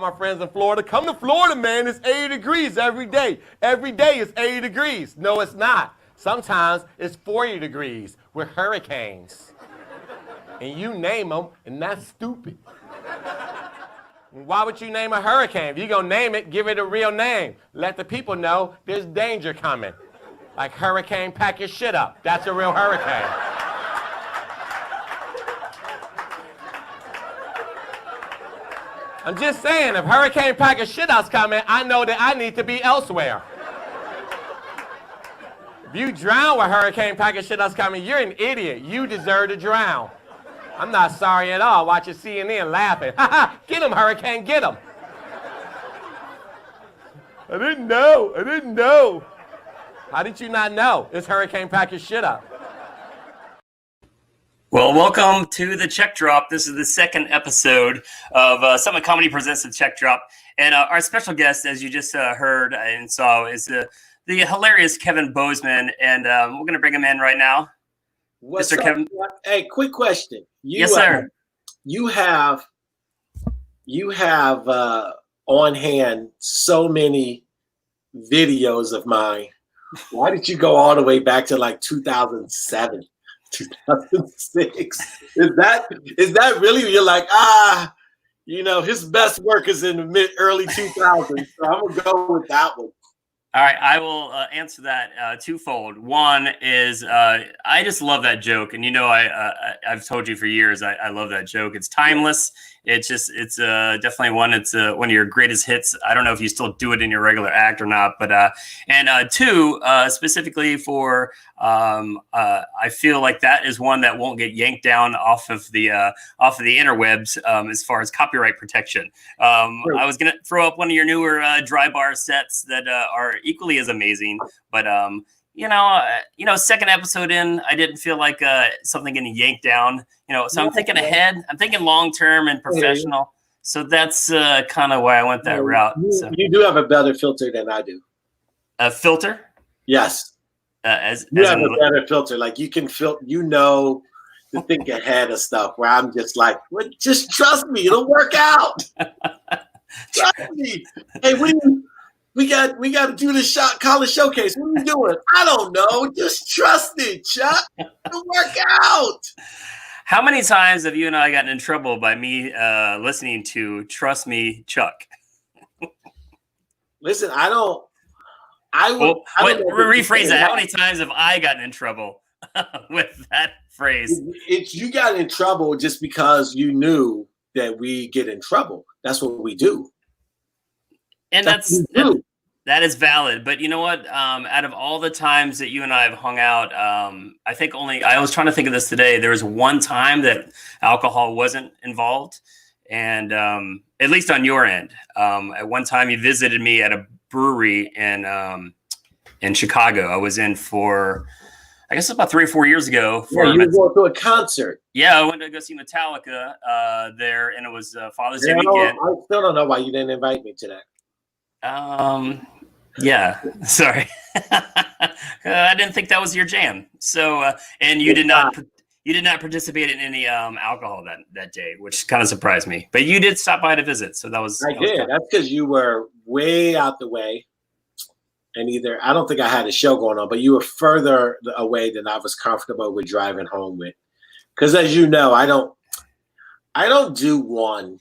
all my friends in Florida, come to Florida, man. It's 80 degrees every day. Every day it's 80 degrees. No, it's not. Sometimes it's 40 degrees with hurricanes. And you name them, and that's stupid. Why would you name a hurricane? If you're going to name it, give it a real name. Let the people know there's danger coming. Like hurricane, pack your shit up. That's a real hurricane. I'm just saying, if hurricane pack your shit up's coming, I know that I need to be elsewhere. If you drown with hurricane pack your shit up's coming, you're an idiot. You deserve to drown. I'm not sorry at all watching CNN laughing. Ha ha, get him, hurricane, get him. I didn't know. How did you not know? It's hurricane pack your shit up. Well, welcome to the Check Drop. This is the second episode of Summit Comedy Presents the Check Drop. And our special guest, as you just heard and saw, is the hilarious Kevin Bozeman. And we're going to bring him in right now. What's Mr. up? Kevin? Hey, quick question. Yes, sir. You have on hand so many videos of mine. Why did you go all the way back to like 2007, 2006? Is that really, you're like, his best work is in the early 2000s, so I'm gonna go with that one. All right, I will answer that twofold. One is I just love that joke, and I've told you for years I love that joke. It's timeless. It's definitely one. It's one of your greatest hits. I don't know if you still do it in your regular act or not, but and two, specifically for I feel like that is one that won't get yanked down off of the interwebs as far as copyright protection. I was gonna throw up one of your newer Drybar sets that are equally as amazing, but second episode in, I didn't feel like something getting yanked down. So I'm thinking ahead. I'm thinking long term and professional. So that's kind of why I went that route. You do have a better filter than I do. A filter? Yes. You have a better filter. Like you can to think ahead of stuff. Where I'm just like, well, just trust me, it'll work out. Trust me. Hey, we got to do this college showcase. What are you doing? I don't know. Just trust me, Chuck. It'll work out. How many times have you and I gotten in trouble by me listening to "Trust Me, Chuck"? Listen, rephrase that. How many times have I gotten in trouble with that phrase? You got in trouble just because you knew that we get in trouble. That's what we do. And that is valid. But you know what? Out of all the times that you and I have hung out, I was trying to think of this today. There was one time that alcohol wasn't involved. And at least on your end, at one time you visited me at a brewery in Chicago. I was in for, I guess about 3 or 4 years ago. You were going to a concert. Yeah, I went to go see Metallica there, and it was Father's Day weekend. I still don't know why you didn't invite me to that. Yeah, sorry. I didn't think that was your jam. So, and you did not participate in any alcohol that day, which kind of surprised me. But you did stop by to visit, so that was. I did. That's because you were way out the way, and I don't think I had a show going on, but you were further away than I was comfortable with driving home with. Because as you know, I don't do one.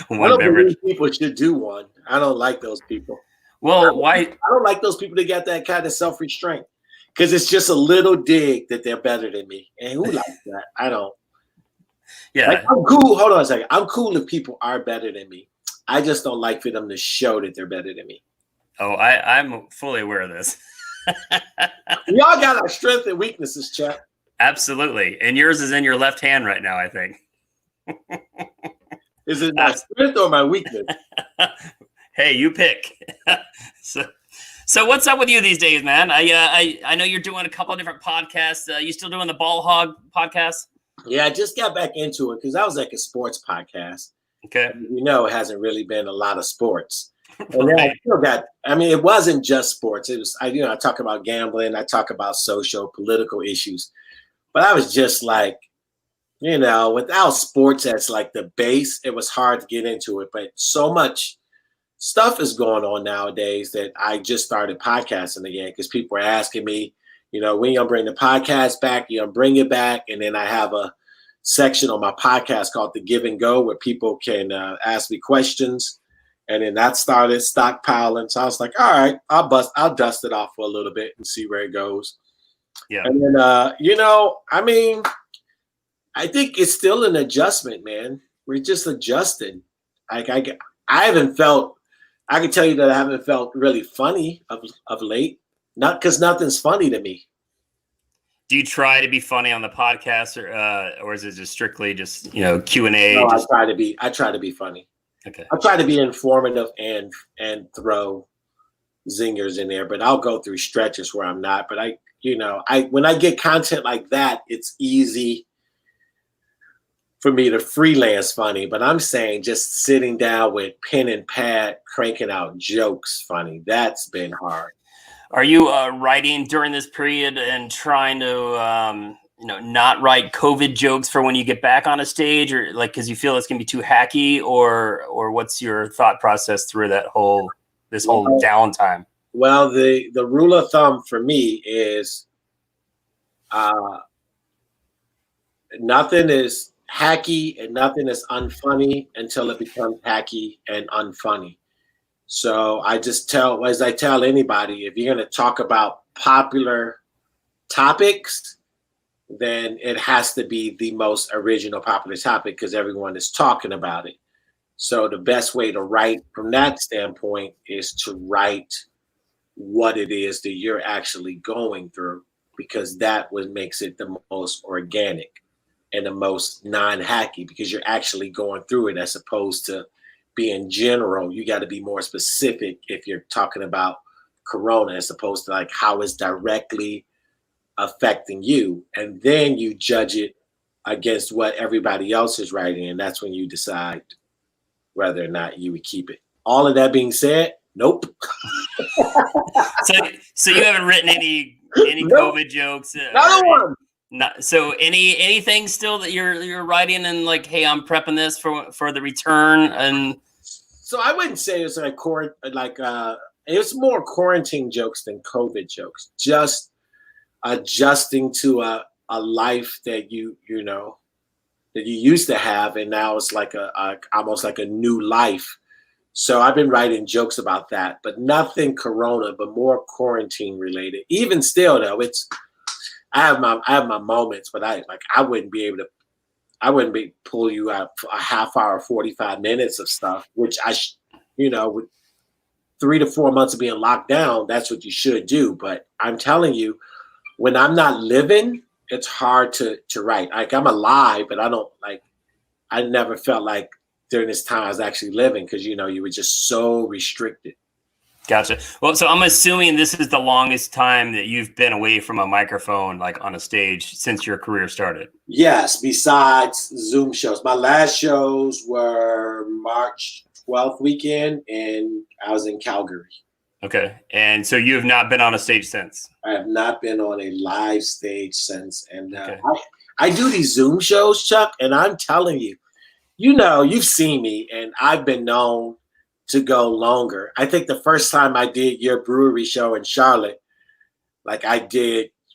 One beverage. People should do one. I don't like those people. Well, why? I don't like those people that got that kind of self-restraint because it's just a little dig that they're better than me. And who likes that? I don't. Yeah. Like, I'm cool. Hold on a second. I'm cool if people are better than me. I just don't like for them to show that they're better than me. Oh, I'm fully aware of this. Y'all got our strengths and weaknesses, Chuck. Absolutely. And yours is in your left hand right now, I think. Is it my strength or my weakness? Hey, you pick. So what's up with you these days, man? I know you're doing a couple of different podcasts. You still doing the Ball Hog podcast? Yeah, I just got back into it because I was like a sports podcast. Okay. It hasn't really been a lot of sports. And then I still got, it wasn't just sports. It was, I talk about gambling. I talk about social, political issues. But I was just like, you know, without sports as like the base, it was hard to get into it. But so much stuff is going on nowadays that I just started podcasting again because people are asking me, you know, when you gonna bring the podcast back? You gonna bring it back? And then I have a section on my podcast called The Give and Go where people can ask me questions. And then that started stockpiling. So I was like, all right, I'll dust it off for a little bit and see where it goes. Yeah. And then, you know, I mean, I think it's still an adjustment, man. We're just adjusting. Like I haven't felt, I can tell you that I haven't felt really funny of late. Not because nothing's funny to me. Do you try to be funny on the podcast, or is it just strictly just, you know, Q&A? No, I try to be funny. Okay. I try to be informative and throw zingers in there, but I'll go through stretches where I'm not. But when I get content like that, it's easy for me to freelance funny. But I'm saying just sitting down with pen and pad, cranking out jokes funny, that's been hard. Are you writing during this period and trying to, not write COVID jokes for when you get back on a stage, or like because you feel it's gonna be too hacky, or what's your thought process through this whole downtime? Well, the rule of thumb for me is nothing is hacky and nothing is unfunny until it becomes hacky and unfunny. So I just as I tell anybody, if you're going to talk about popular topics, then it has to be the most original popular topic because everyone is talking about it. So the best way to write from that standpoint is to write what it is that you're actually going through, because that makes it the most organic and the most non-hacky, because you're actually going through it as opposed to being general. You got to be more specific if you're talking about Corona, as opposed to like how it's directly affecting you. And then you judge it against what everybody else is writing. And that's when you decide whether or not you would keep it. All of that being said, nope. So you haven't written any Nope. COVID jokes? Another one. Not, so anything still that you're writing and like, hey, I'm prepping this for the return? And so I wouldn't say it's it was more quarantine jokes than COVID jokes. Just adjusting to a life that you used to have, and now it's like almost like a new life. So I've been writing jokes about that, but nothing Corona, but more quarantine related. Even still though, I have my moments, but I wouldn't be pull you out for a half hour, 45 minutes of stuff, which with 3 to 4 months of being locked down, that's what you should do. But I'm telling you, when I'm not living, it's hard to write. Like I'm alive, but I never felt like during this time I was actually living, because you were just so restricted. Gotcha. Well, so I'm assuming this is the longest time that you've been away from a microphone, like on a stage, since your career started. Yes, besides Zoom shows. My last shows were March 12th weekend, and I was in Calgary. Okay. And so you have not been on a stage since? I have not been on a live stage since. And okay. I do these Zoom shows, Chuck, and I'm telling you, you've seen me, and I've been known to go longer. I think the first time I did your brewery show in Charlotte,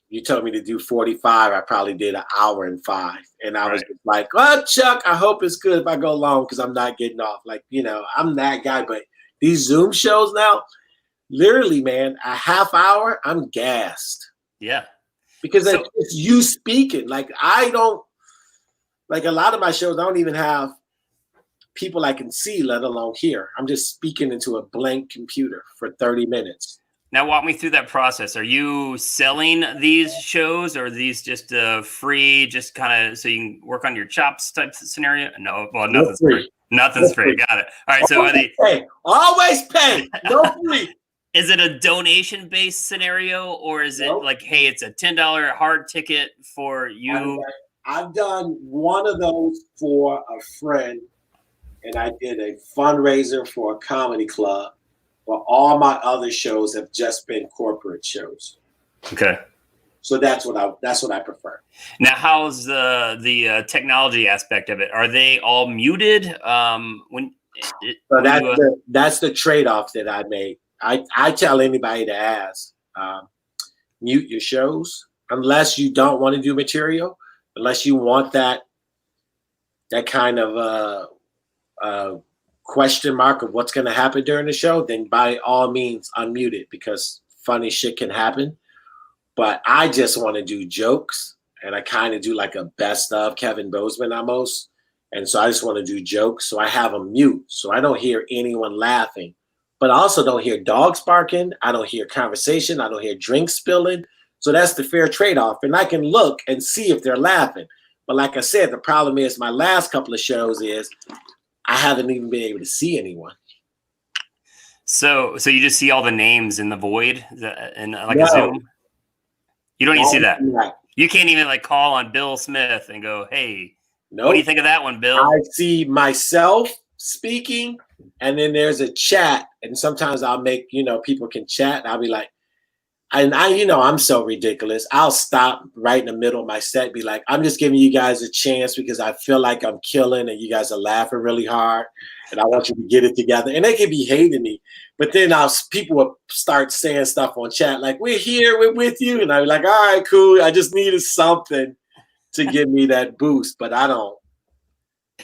you told me to do 45. I probably did an hour and 5. And I was just like, well, Chuck, I hope it's good if I go long, because I'm not getting off. I'm that guy. But these Zoom shows now, literally, man, a half hour, I'm gassed. Yeah. Because it's you speaking. I don't, a lot of my shows, I don't even have people I can see, let alone hear. I'm just speaking into a blank computer for 30 minutes. Now walk me through that process. Are you selling these shows, or are these just free, just kind of so you can work on your chops type scenario? No, well, nothing's free. Nothing's free. Got it. All right. So always pay. No free. Is it a donation based scenario, or is it like, hey, it's a $10 hard ticket for you? I've done one of those for a friend, and I did a fundraiser for a comedy club. But all my other shows have just been corporate shows. Okay. So that's what I prefer. Now, how's the technology aspect of it? Are they all muted? That's the trade-off that I make. I tell anybody to ask, mute your shows unless you don't want to do material, unless you want that kind of question mark of what's going to happen during the show. Then by all means unmute it, because funny shit can happen. But I just want to do jokes, and I kind of do like a best of Kevin Bozeman almost. And so I just want to do jokes. So I have them mute, so I don't hear anyone laughing. But I also don't hear dogs barking. I don't hear conversation. I don't hear drinks spilling. So that's the fair trade-off. And I can look and see if they're laughing. But like I said, the problem is my last couple of shows is I haven't even been able to see anyone. So you just see all the names in the void in like a Zoom? You don't even see that. You can't even like call on Bill Smith and go, hey, what do you think of that one, Bill? I see myself speaking, and then there's a chat. And sometimes I'll make, people can chat. And I'll be like, and I'm so ridiculous. I'll stop right in the middle of my set, be like, I'm just giving you guys a chance because I feel like I'm killing and you guys are laughing really hard. And I want you to get it together. And they can be hating me. But then people will start saying stuff on chat like, we're here, we're with you. And I'm like, all right, cool. I just needed something to give me that boost. But I don't.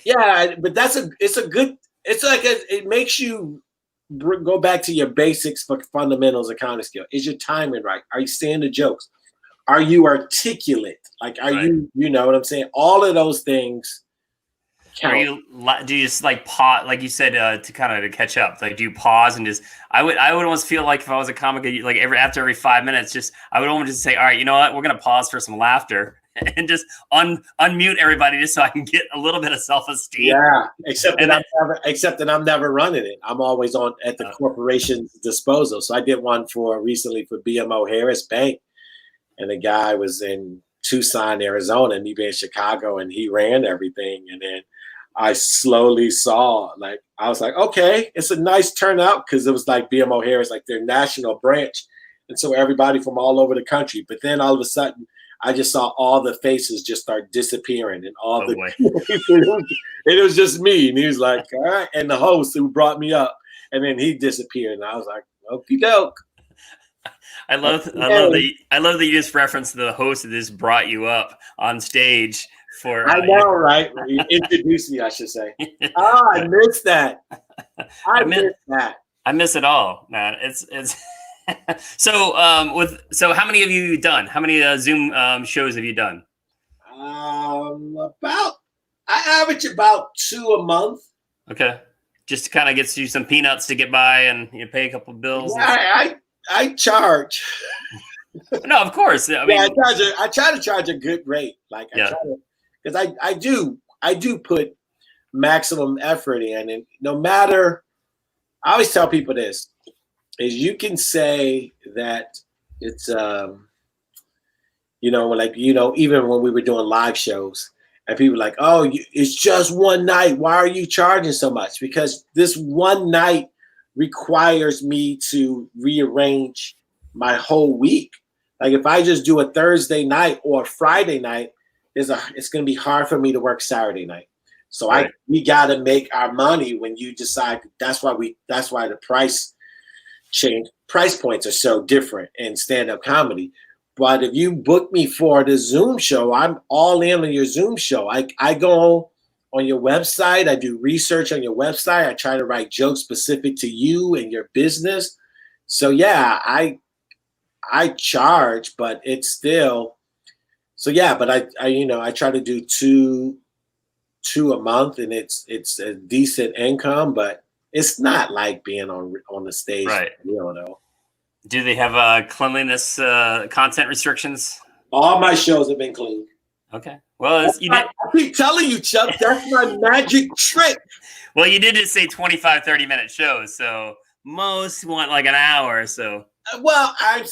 Yeah, but it makes you go back to your basics for fundamentals of comedy skill. Is your timing right? Are you saying the jokes? Are you articulate? Like, you know what I'm saying? All of those things count. Do you just like pause, like you said, to kind of to catch up? Like, do you pause and just? I would almost feel like if I was a comic, like after every 5 minutes, I would almost just say, all right, you know what? We're gonna pause for some laughter and just unmute everybody just so I can get a little bit of self-esteem. Yeah, except that I'm never running it. I'm always at the corporation's disposal. So I did one recently for BMO Harris Bank, and the guy was in Tucson, Arizona, and me being in Chicago, and he ran everything. And then I slowly saw, I was like, okay, it's a nice turnout, because it was like BMO Harris, like their national branch. And so everybody from all over the country. But then all of a sudden, I just saw all the faces just start disappearing, and it was just me. And he was like, all right. And the host who brought me up, and then he disappeared. And I was like, okie doke. I love that you just referenced the host that just brought you up on stage for. I know, right? You introduced me, I should say. I missed that. I missed that. I miss it all, man. It's. So how many have you done? How many Zoom shows have you done? I average about 2 a month. Okay, just to kind of get you some peanuts to get by and pay a couple bills. Yeah, I charge. No, of course. I mean, I try to charge a good rate. Because I do put maximum effort in, and no matter. I always tell people this. Is you can say that it's, even when we were doing live shows and people were like, oh, it's just one night. Why are you charging so much? Because this one night requires me to rearrange my whole week. Like if I just do a Thursday night or a Friday night, it's going to be hard for me to work Saturday night. So we got to make our money when you decide. That's why the price points are so different in stand-up comedy. But if you book me for the Zoom show, I'm all in on your Zoom show. I go on your website, I do research on your website, I try to write jokes specific to you and your business. So yeah, I charge, but it's still but I try to do two a month, and it's a decent income, but it's not like being on the stage, right? Though. Do they have cleanliness content restrictions? All my shows have been clean. Okay. Well, I keep telling you, Chuck, that's my magic trick. Well, you did just say 25, 30-minute shows, so most want like an hour or so. Well, I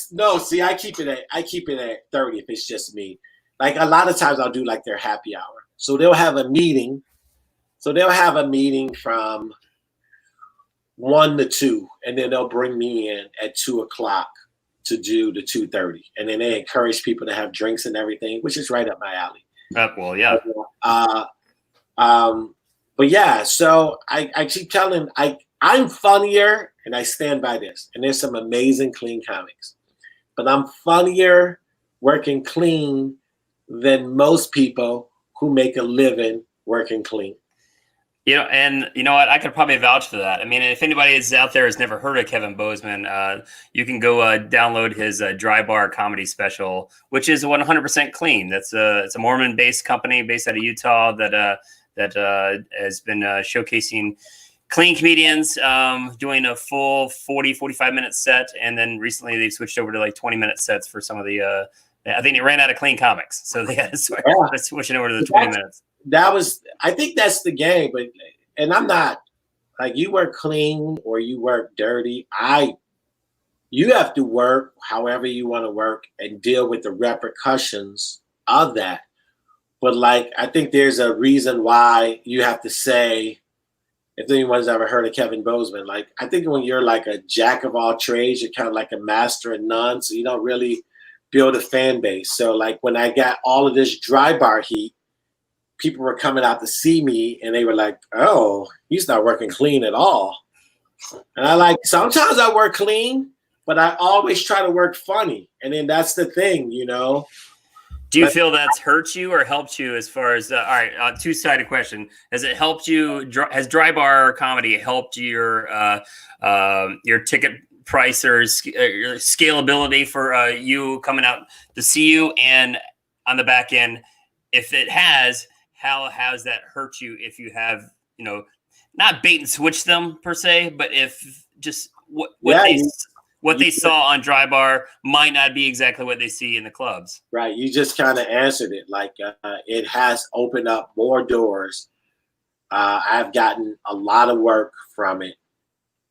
keep it at 30 if it's just me. Like a lot of times I'll do like their happy hour. So they'll have a meeting. From 1 to 2, and then they'll bring me in at 2 o'clock to do the 2:30, and then they encourage people to have drinks and everything, which is right up my alley. Well, yeah. But yeah, so I keep telling I'm funnier, and I stand by this. And there's some amazing clean comics, but I'm funnier working clean than most people who make a living working clean. And you know what? I could probably vouch for that. I mean, if anybody is out there has never heard of Kevin Bozeman, you can go download his Drybar comedy special, which is 100% clean. It's a Mormon-based company based out of Utah that has been showcasing clean comedians, doing a full 45 minute set, and then recently they've switched over to like 20-minute sets for some of the. I think they ran out of clean comics, so they had to switch it over to the 20 minutes. I think that's the game, and I'm not like you work clean or you work dirty. You have to work however you want to work and deal with the repercussions of that. But like, I think there's a reason why you have to say, if anyone's ever heard of Kevin Bozeman, like, I think when you're like a jack of all trades, you're kind of like a master of none. So you don't really build a fan base. So like when I got all of this Drybar heat, people were coming out to see me and they were like, oh, he's not working clean at all. And sometimes I work clean, but I always try to work funny. And then that's the thing, Do you feel that's hurt you or helped you as far as, all right, two-sided question. Has it helped you, has Drybar comedy helped your ticket price or your scalability for you coming out to see you? And on the back end, if it has, how has that hurt you if you have, not bait and switch them per se, but if just what they saw on Drybar might not be exactly what they see in the clubs. Right. You just kind of answered it. Like it has opened up more doors. I've gotten a lot of work from it,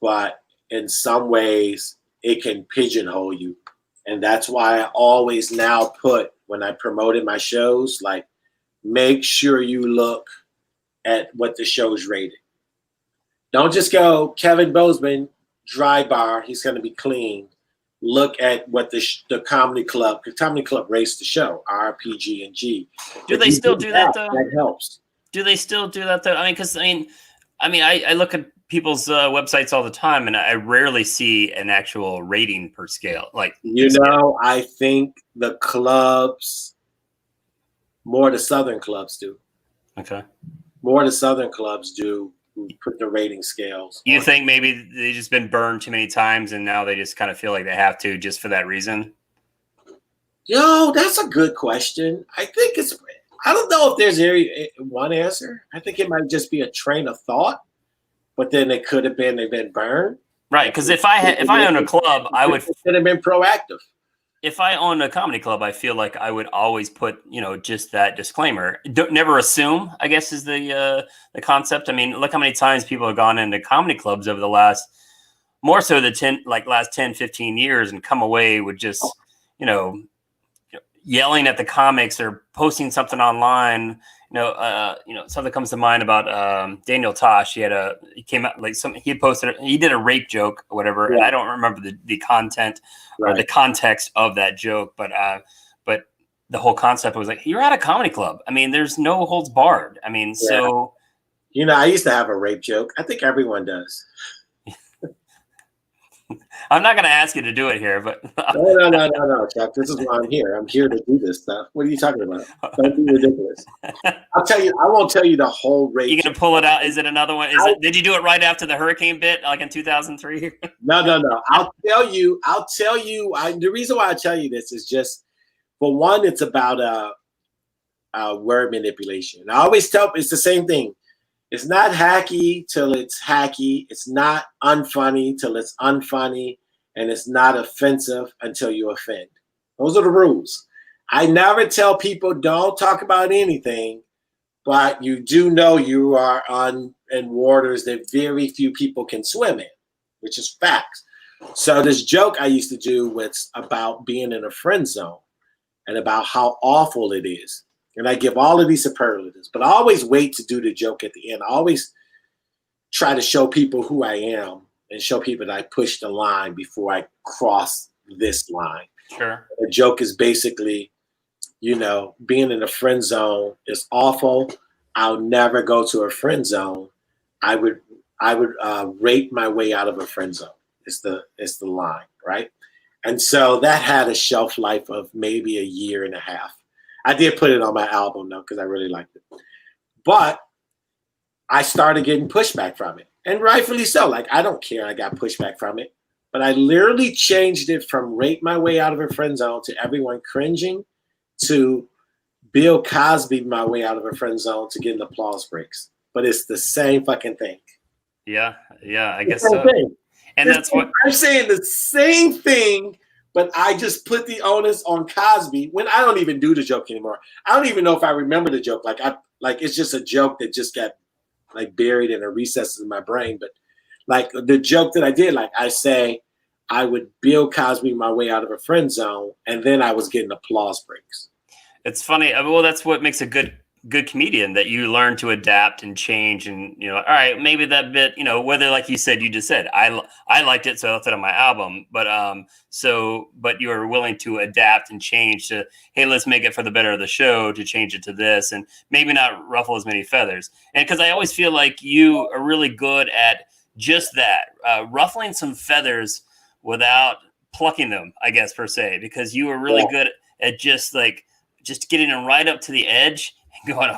but in some ways it can pigeonhole you. And that's why I always now put, when I promoted my shows, like, make sure you look at what the show's rated. Don't just go, Kevin Bozeman, Drybar, he's going to be clean. Look at what the comedy club, because comedy club rates the show, R, P, G, and G. Do they still do that though? That helps. Do they still do that though? I mean, I look at people's websites all the time, and I rarely see an actual rating per scale. Like, I think the clubs, more the Southern clubs do. Okay. More the Southern clubs do put the rating scales. You think maybe they've just been burned too many times and now they just kind of feel like they have to just for that reason? That's a good question. I don't know if there's one answer. I think it might just be a train of thought, but then it could have been they've been burned. Right, because if I own a club, I would have been proactive. If I own a comedy club, I feel like I would always put, just that disclaimer. Never assume, I guess, is the concept. I mean, look how many times people have gone into comedy clubs over the last 10, 15 years and come away with just, yelling at the comics or posting something online. Something comes to mind about Daniel Tosh. He did a rape joke or whatever, and I don't remember the content or the context of that joke, but the whole concept was like, you're at a comedy club. I mean, there's no holds barred. I mean, so I used to have a rape joke. I think everyone does. I'm not going to ask you to do it here, but no, Chuck. This is why I'm here. I'm here to do this stuff. What are you talking about? Don't be ridiculous. I'll tell you. I won't tell you the whole rape. You going to pull it out? Is it another one? Did you do it right after the hurricane bit, like in 2003? No. I'll tell you. The reason why I tell you this is just, for one, it's about word manipulation. I always tell it's the same thing. It's not hacky till it's hacky. It's not unfunny till it's unfunny. And it's not offensive until you offend. Those are the rules. I never tell people don't talk about anything, but you do know you are in waters that very few people can swim in, which is facts. So this joke I used to do was about being in a friend zone and about how awful it is. And I give all of these superlatives, but I always wait to do the joke at the end. I always try to show people who I am and show people that I push the line before I cross this line. Sure. The joke is basically, being in a friend zone is awful. I'll never go to a friend zone. I would rate my way out of a friend zone. It's the line, right? And so that had a shelf life of maybe a year and a half. I did put it on my album though, because I really liked it. But I started getting pushback from it, and rightfully so. Like, I don't care I got pushback from it, but I literally changed it from rate my way out of a friend zone to everyone cringing to Bill Cosby my way out of a friend zone to getting applause breaks. But it's the same fucking thing. Yeah, I guess so. And that's what I'm saying, the same thing, but I just put the onus on Cosby when I don't even do the joke anymore. I don't even know if I remember the joke. Like it's just a joke that just got like buried in a recess in my brain. But like the joke that I did, like I say, I would Bill Cosby my way out of a friend zone, and then I was getting applause breaks. It's funny. Well, that's what makes a good comedian, that you learn to adapt and change. And, all right, maybe that bit, whether, like you said, you just said, I liked it, so I left it on my album. But but you are willing to adapt and change to, hey, let's make it for the better of the show, to change it to this, and maybe not ruffle as many feathers. And because I always feel like you are really good at just that, ruffling some feathers without plucking them, I guess, per se, because you are really good at just getting them right up to the edge and going,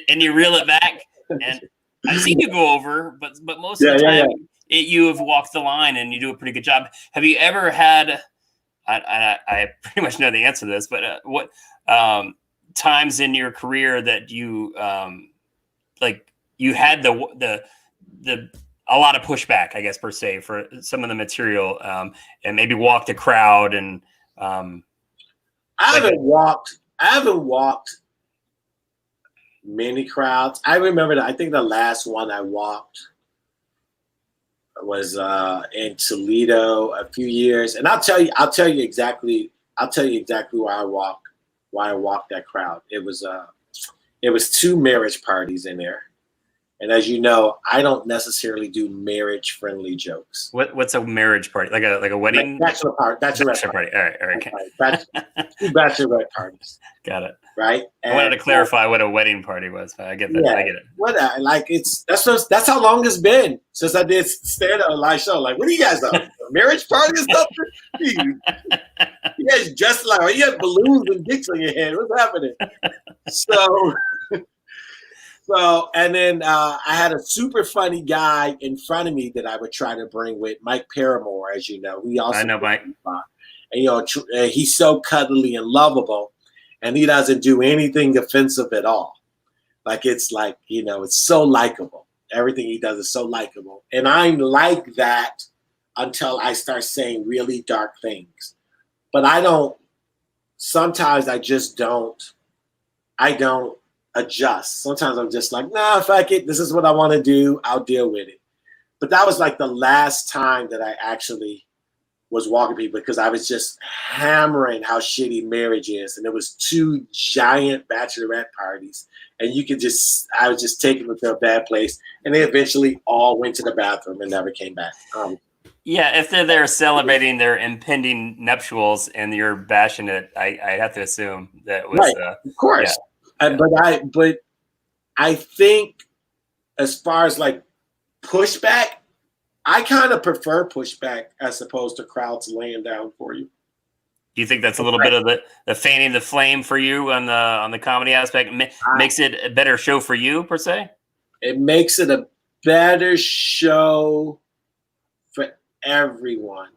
and you reel it back. And I've seen you go over, but most of the time you have walked the line and you do a pretty good job. Have you ever had, I pretty much know the answer to this, but what times in your career that you you had the a lot of pushback, I guess, per se, for some of the material, and maybe walked a crowd and I haven't walked many crowds. I remember I think the last one I walked was in Toledo a few years, and I'll tell you exactly why I walked that crowd. It was 2 marriage parties in there. And as you know, I don't necessarily do marriage-friendly jokes. What's a marriage party? Like a wedding? Bachelor party. Bachelor party. All right. 2 bachelorette parties. Got it. Right. I wanted to clarify what a wedding party was. I get that. Yeah, I get it. That's how long it's been since I did stand up on a live show. Like, what are you guys on? A marriage party or something? You guys dressed like, you have balloons and dicks on your head. What's happening? So, and then I had a super funny guy in front of me that I would try to bring with Mike Paramore, as you know. I know Mike. And, he's so cuddly and lovable, and he doesn't do anything offensive at all. Like, it's so likable. Everything he does is so likable. And I'm like that until I start saying really dark things. But sometimes I don't adjust. Sometimes I'm just like, nah, fuck it. This is what I want to do. I'll deal with it. But that was like the last time that I actually was walking people, because I was just hammering how shitty marriage is. And there was 2 giant bachelorette parties. And I was just taking them to a bad place. And they eventually all went to the bathroom and never came back. Yeah, if they're there celebrating their impending nuptials and you're bashing it, I have to assume that was right. Of course. Yeah. But I think as far as like pushback, I kind of prefer pushback as opposed to crowds laying down for you. Do you think that's a little bit of the fanning the flame for you on the comedy aspect? Makes it a better show for you, per se? It makes it a better show for everyone.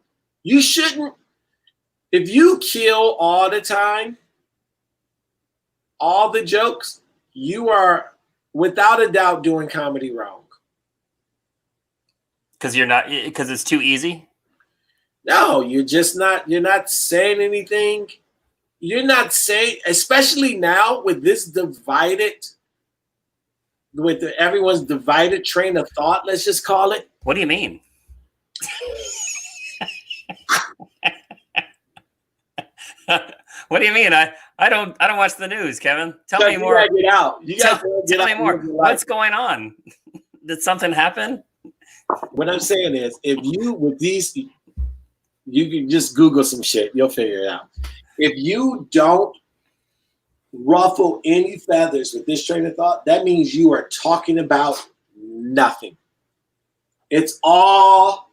You shouldn't, if you kill all the time, all the jokes, you are without a doubt doing comedy wrong. Because it's too easy? No, you're not saying anything. You're not saying, especially now with this everyone's divided train of thought, let's just call it. What do you mean? What do you mean? I don't watch the news, Kevin. Tell me more. You gotta get out. Tell me more. What's going on? Did something happen? What I'm saying is, if you with these, You can just Google some shit. You'll figure it out. If you don't ruffle any feathers with this train of thought, that means you are talking about nothing. It's all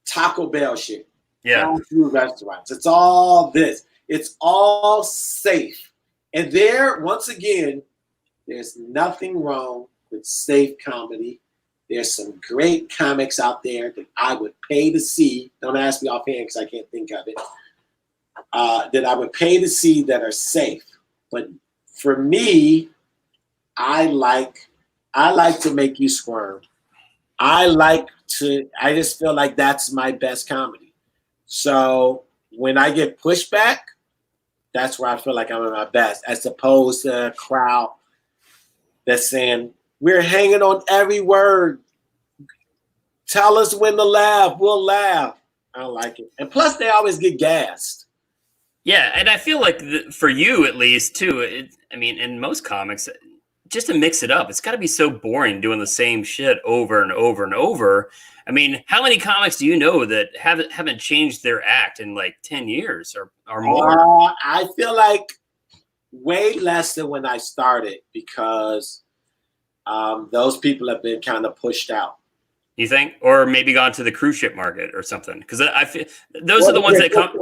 Taco Bell shit. Yeah. Fast food restaurants. It's all this. It's all safe. And there, once again, there's nothing wrong with safe comedy. There's some great comics out there that I would pay to see. Don't ask me offhand because I can't think of it. That I would pay to see that are safe. But for me, I like to make you squirm. I just feel like that's my best comedy. So when I get pushback, that's where I feel like I'm at my best, as opposed to a crowd that's saying, we're hanging on every word. Tell us when to laugh. We'll laugh. I don't like it. And plus, they always get gassed. Yeah, and I feel like for you, at least, too, in most comics, just to mix it up, it's got to be so boring doing the same shit over and over and over. I mean, how many comics do you know that haven't changed their act in like 10 years or more? I feel like way less than when I started, because those people have been kind of pushed out. You think? Or maybe gone to the cruise ship market or something? Because I feel those are the ones that come.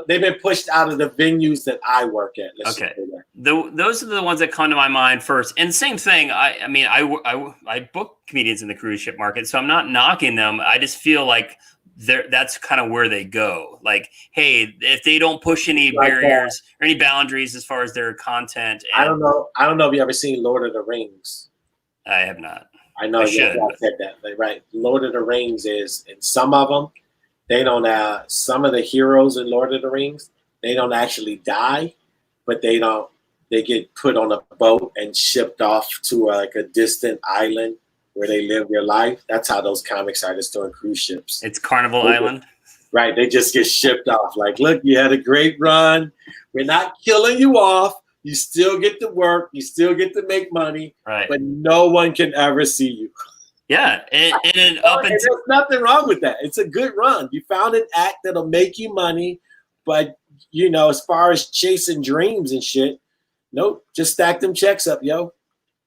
They've been pushed out of the venues that I work at. Okay. Those are the ones that come to my mind first. And same thing. I book comedians in the cruise ship market, so I'm not knocking them. I just feel like that's kind of where they go. Like, hey, if they don't push any barriers or any boundaries as far as their content. I don't know if you ever seen Lord of the Rings. I have not. I know you said that, but right. Lord of the Rings is, and some of them, they don't. Some of the heroes in Lord of the Rings, they don't actually die, but they get put on a boat and shipped off to like a distant island where they live their life. That's how those comics are just doing cruise ships. It's Carnival Island. Right. They just get shipped off. Like, look, you had a great run. We're not killing you off. You still get to work. You still get to make money. Right. But no one can ever see you. Yeah. And there's nothing wrong with that. It's a good run. You found an act that'll make you money. But, as far as chasing dreams and shit, nope. Just stack them checks up, yo.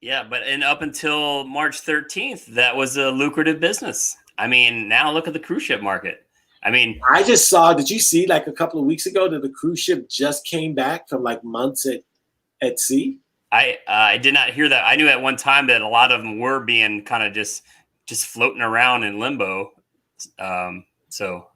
Yeah. But up until March 13th, that was a lucrative business. I mean, now look at the cruise ship market. I mean, I just saw, did you see like a couple of weeks ago that the cruise ship just came back from like months at sea? I did not hear that. I knew at one time that a lot of them were being kind of just floating around in limbo. So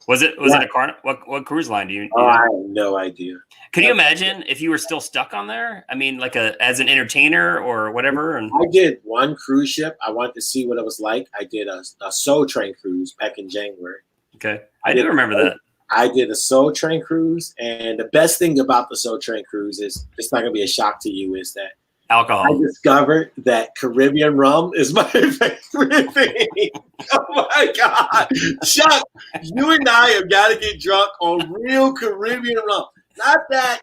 was it a Carnival? What cruise line do you know? I have no idea. Could you imagine if you were still stuck on there? I mean, like as an entertainer or whatever. And I did one cruise ship. I wanted to see what it was like. I did a Soul Train cruise back in January. Okay, I do remember that. I did a Soul Train cruise, and the best thing about the Soul Train cruise is, it's not going to be a shock to you, is that alcohol. I discovered that Caribbean rum is my favorite thing. Oh my God. Chuck, you and I have got to get drunk on real Caribbean rum. Not that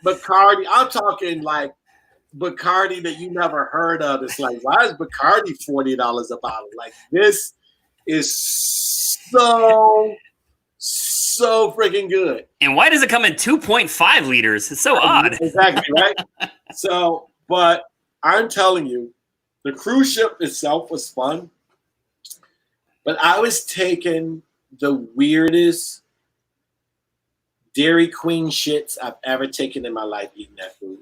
Bacardi. I'm talking like Bacardi that you never heard of. It's like, why is Bacardi $40 a bottle? Like, this is so freaking good. And why does it come in 2.5 liters? It's so odd. Exactly, right? But I'm telling you, the cruise ship itself was fun. But I was taking the weirdest Dairy Queen shits I've ever taken in my life eating that food.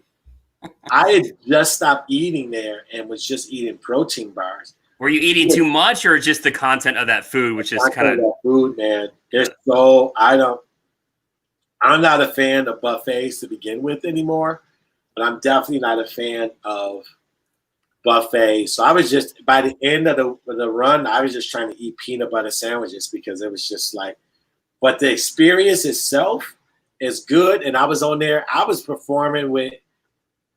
I had just stopped eating there and was just eating protein bars. Were you eating too much, or just the content of that food, which is kind of that food, man? I'm not a fan of buffets to begin with anymore, but I'm definitely not a fan of buffets. So I was just, by the end of the run, I was just trying to eat peanut butter sandwiches, because it was just like, but the experience itself is good. And I was on there, I was performing with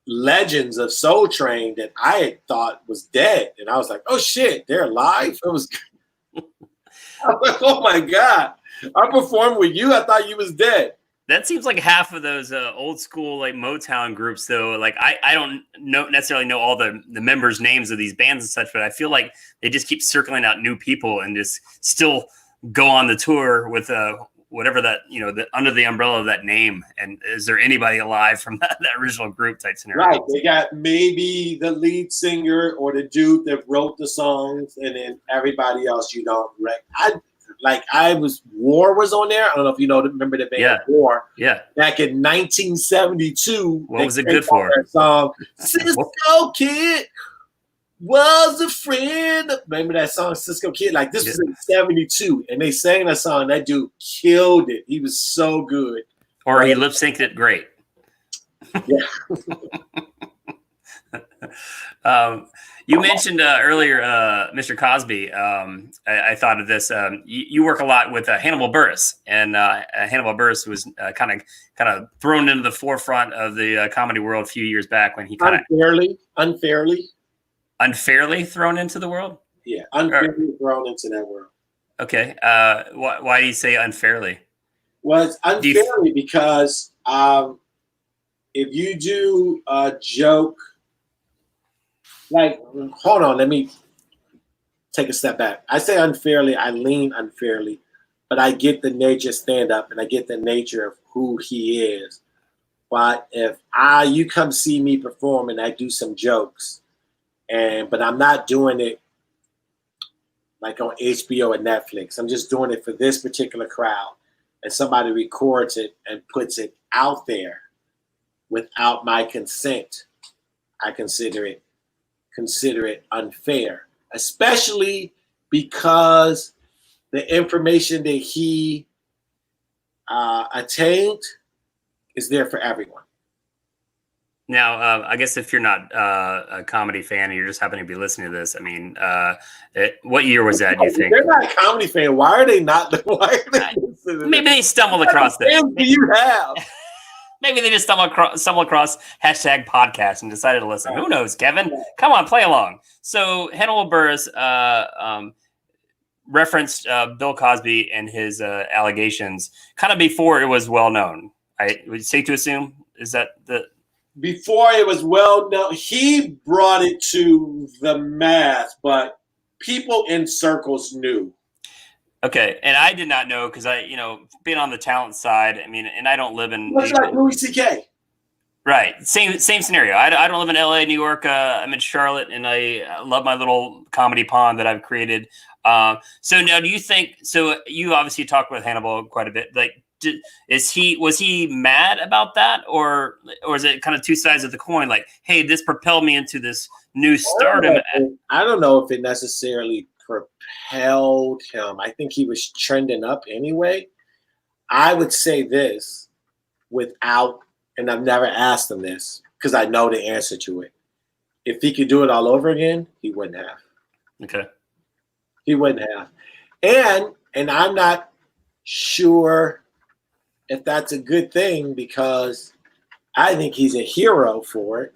legends of Soul Train that I had thought was dead. And I was like, oh shit, they're alive? It was I was like, oh my God. I performed with you. I thought you was dead. That seems like half of those old school like Motown groups, though. Like I don't necessarily know all the members' names of these bands and such, but I feel like they just keep circling out new people and just still go on the tour with whatever that, under the umbrella of that name? And is there anybody alive from that original group type scenario? Right. They got maybe the lead singer or the dude that wrote the songs, and then everybody else you don't War was on there. I don't know if remember the band War. Yeah. Back in 1972. What was it good for? That song, Cisco Kid was a friend. Remember that song, Cisco Kid? Like, this was in 72, and they sang that song. That dude killed it. He was so good. Or he lip synced it great. Yeah. You mentioned earlier, Mr. Cosby. I thought of this. You work a lot with Hannibal Buress, and Hannibal Buress was kind of thrown into the forefront of the comedy world a few years back when he kind of unfairly thrown into the world. Yeah, unfairly thrown into that world. Okay. Why do you say unfairly? Well, it's unfairly because if you do a joke. Like, hold on, let me take a step back. I say unfairly, I lean unfairly, but I get the nature of stand-up and I get the nature of who he is. But if you come see me perform and I do some jokes, but I'm not doing it like on HBO or Netflix. I'm just doing it for this particular crowd, and somebody records it and puts it out there without my consent, I consider it unfair, especially because the information that he attained is there for everyone. Now, I guess if you're not a comedy fan and you're just happening to be listening to this, I mean, what year was that, do you think? They're not a comedy fan. Why are they not? Listening? Maybe they stumbled across this. What do you have? Maybe they just stumbled across hashtag podcast and decided to listen. Who knows, Kevin? Come on, play along. So Hannibal Buress referenced Bill Cosby and his allegations kind of before it was well known. Would it safe to assume? Is that the... Before it was well known, he brought it to the mass, but people in circles knew. Okay, and I did not know because being on the talent side, I mean, and I don't live in... Much like Louis C.K. Right, same scenario. I don't live in L.A., New York. I'm in Charlotte, and I love my little comedy pond that I've created. So now, do you think? So you obviously talked with Hannibal quite a bit. Like, was he mad about that, or is it kind of two sides of the coin? Like, hey, this propelled me into this new stardom. I don't know if it necessarily propelled him. I think he was trending up anyway. I would say this without, and I've never asked him this because I know the answer to it. If he could do it all over again, he wouldn't have. Okay. He wouldn't have. And I'm not sure if that's a good thing, because I think he's a hero for it,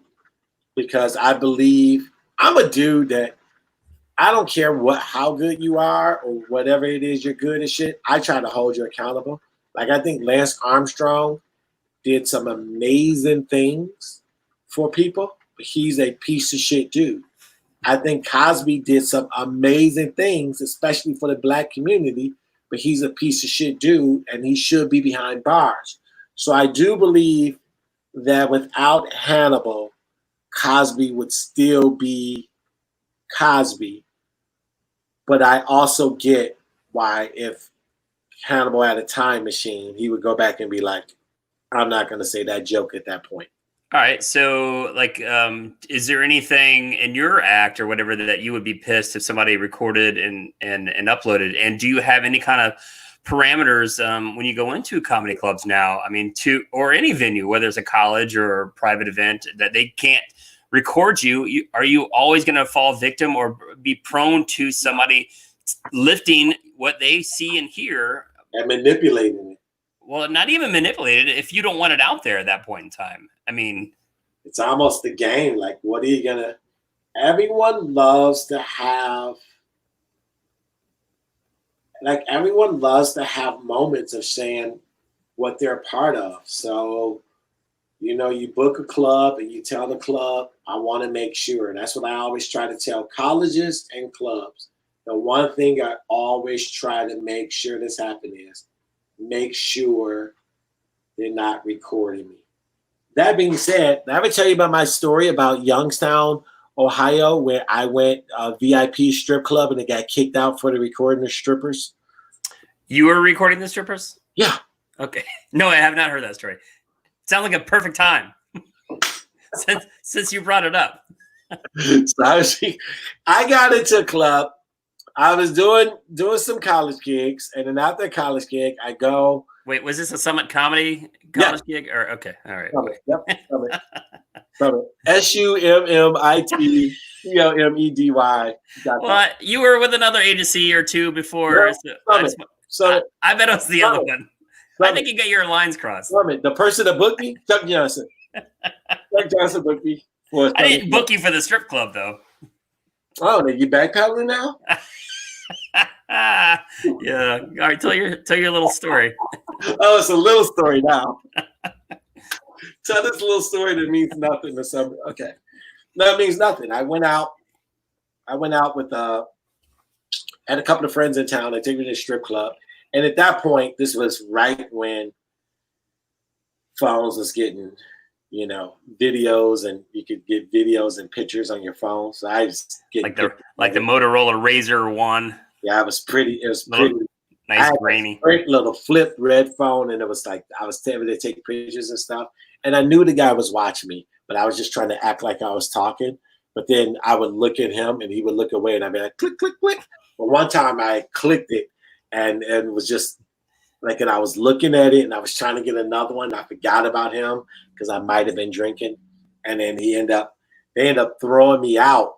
because I believe I'm a dude that I don't care how good you are or whatever it is you're good at shit. I try to hold you accountable. Like, I think Lance Armstrong did some amazing things for people, but he's a piece of shit dude. I think Cosby did some amazing things, especially for the black community, but he's a piece of shit dude and he should be behind bars. So I do believe that without Hannibal, Cosby would still be Cosby. But I also get why, if Hannibal had a time machine, he would go back and be like, I'm not going to say that joke at that point. All right. So, like, is there anything in your act or whatever that you would be pissed if somebody recorded and uploaded? And do you have any kind of parameters when you go into comedy clubs now? I mean, or any venue, whether it's a college or a private event, that they can't record you? Are you always going to fall victim or be prone to somebody lifting what they see and hear and manipulating it? Well, not even manipulated if you don't want it out there at that point in time. I mean, it's almost the game. Like, what are you gonna? Everyone loves to have moments of saying what they're a part of. So, you book a club and you tell the club, I want to make sure. And that's what I always try to tell colleges and clubs. The one thing I always try to make sure this happens is make sure they're not recording me. That being said, I ever tell you about my story about Youngstown, Ohio, where I went VIP strip club and they got kicked out for the recording of strippers? You were recording the strippers? Yeah. Okay. No, I have not heard that story. Sounds like a perfect time since you brought it up. So I got into a club. I was doing some college gigs, and then after a college gig, I go. Wait, was this a Summit Comedy college gig? Or okay, all right. Summit. Yep. Summit. SUMMIT Well, you were with another agency or two before. So I bet it was the other one. I think you got your lines crossed. Summit. The person that booked me, Chuck Johnson. Chuck Johnson booked me. I didn't book you for the strip club though. Oh, you backpedaling now? Yeah. All right, tell your little story. Oh, it's a little story now. Tell this little story that means nothing to somebody. Okay. No, it means nothing. I went out with had a couple of friends in town. They took me to a strip club. And at that point, this was right when phones was getting, videos, and you could get videos and pictures on your phone. So I was getting like the Motorola Razr 1. Yeah, it was pretty nice, grainy. Great little flip red phone, and it was like I was able to take pictures and stuff. And I knew the guy was watching me, but I was just trying to act like I was talking. But then I would look at him, and he would look away, and I'd be like, click, click, click. But one time I clicked it, and it was just like, and I was looking at it, and I was trying to get another one. I forgot about him because I might have been drinking, and then they end up throwing me out.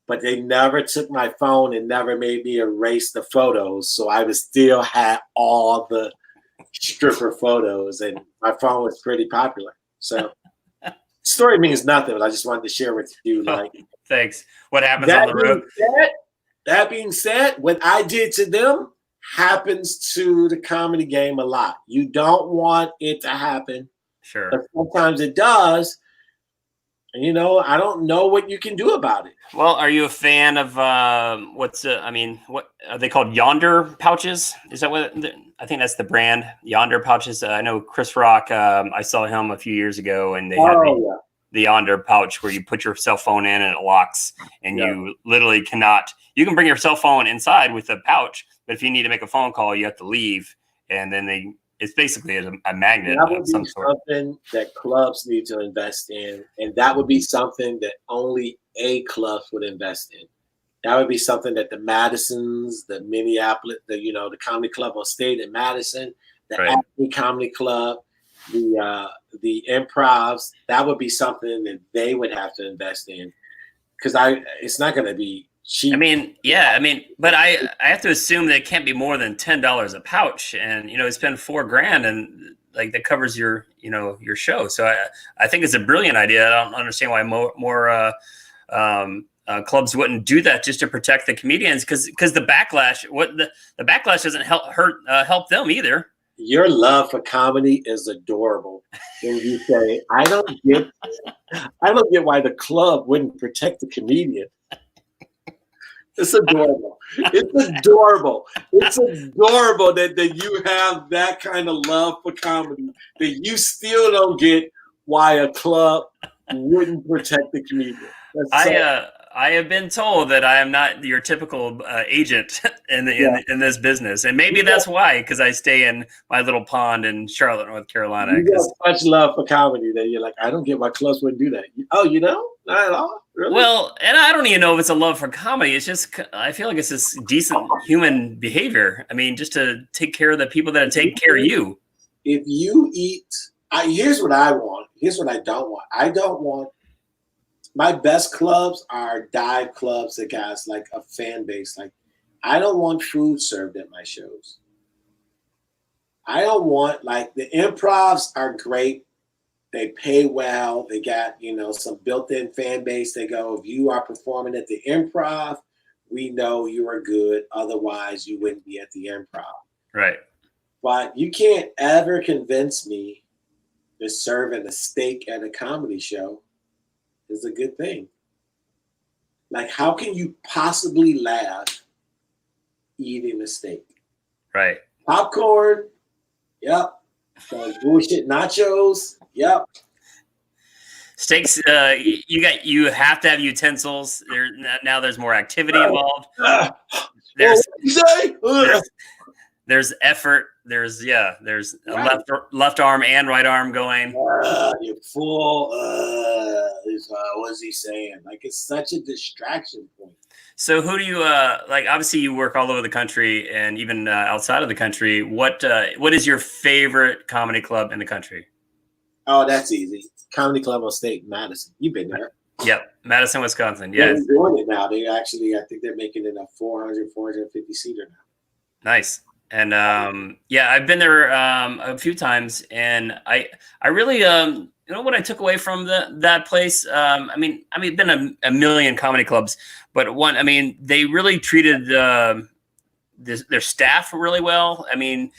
But they never took my phone and never made me erase the photos. So I still had all the stripper photos, and my phone was pretty popular. So story means nothing, but I just wanted to share with you. Like, thanks. What happens on the road? That being said, what I did to them happens to the comedy game a lot. You don't want it to happen. Sure. But sometimes it does. And, I don't know what you can do about it. Well, are you a fan of what are they called? Yonder Pouches? Is that what? I think that's the brand. Yonder Pouches. I know Chris Rock. I saw him a few years ago, and they had the Yonder Pouch where you put your cell phone in and it locks, and you literally cannot. You can bring your cell phone inside with the pouch, but if you need to make a phone call, you have to leave, and then it's basically a magnet of some sort. Something that clubs need to invest in, and that would be something that only A clubs would invest in. That would be something that the Madisons, the Minneapolis, the Comedy Club on State in Madison, the Acme Comedy Club, the Improvs, that would be something that they would have to invest in, because it's not going to be cheap. But I have to assume that it can't be more than $10 a pouch, and spend $4,000 and like that covers your show. So I think it's a brilliant idea. I don't understand why more clubs wouldn't do that just to protect the comedians, because the backlash the backlash doesn't help them either. Your love for comedy is adorable. When you say, I don't get why the club wouldn't protect the comedian. It's adorable. It's adorable. It's adorable that you have that kind of love for comedy, that you still don't get why a club wouldn't protect the comedian. I have been told that I am not your typical agent in this business, and maybe that's why, because I stay in my little pond in Charlotte, North Carolina. You have much love for comedy that you're like, I don't get why clubs wouldn't do that. Oh, not at all. Really? Well, and I don't even know if it's a love for comedy. It's just I feel like it's just decent human behavior. I mean, just to take care of the people that take care of you. If you eat, here's what I want. Here's what I don't want. I don't want. My best clubs are dive clubs that got like a fan base. Like, I don't want food served at my shows. I don't want, like, the Improvs are great. They pay well. They got, some built-in fan base. They go, if you are performing at the Improv, we know you are good. Otherwise, you wouldn't be at the Improv. Right. But you can't ever convince me that serving a steak at a comedy show is a good thing. Like, how can you possibly laugh eating a steak? Right. Popcorn, Yep. Bullshit nachos. Yep. Steaks. You have to have utensils. Now there's more activity involved. There's effort. There's a left arm and right arm going. You're full. What's he saying? Like, it's such a distraction point. So who do you like? Obviously, you work all over the country and even outside of the country. What is your favorite comedy club in the country? Oh, that's easy. Comedy Club on State, Madison. You've been there. Yep, Madison, Wisconsin. Yeah, they're doing it now. They actually, I think they're making it a 450 seater now. Nice. And I've been there a few times, and I really what I took away from that place. I mean, been a million comedy clubs, but they really treated their staff really well. I mean,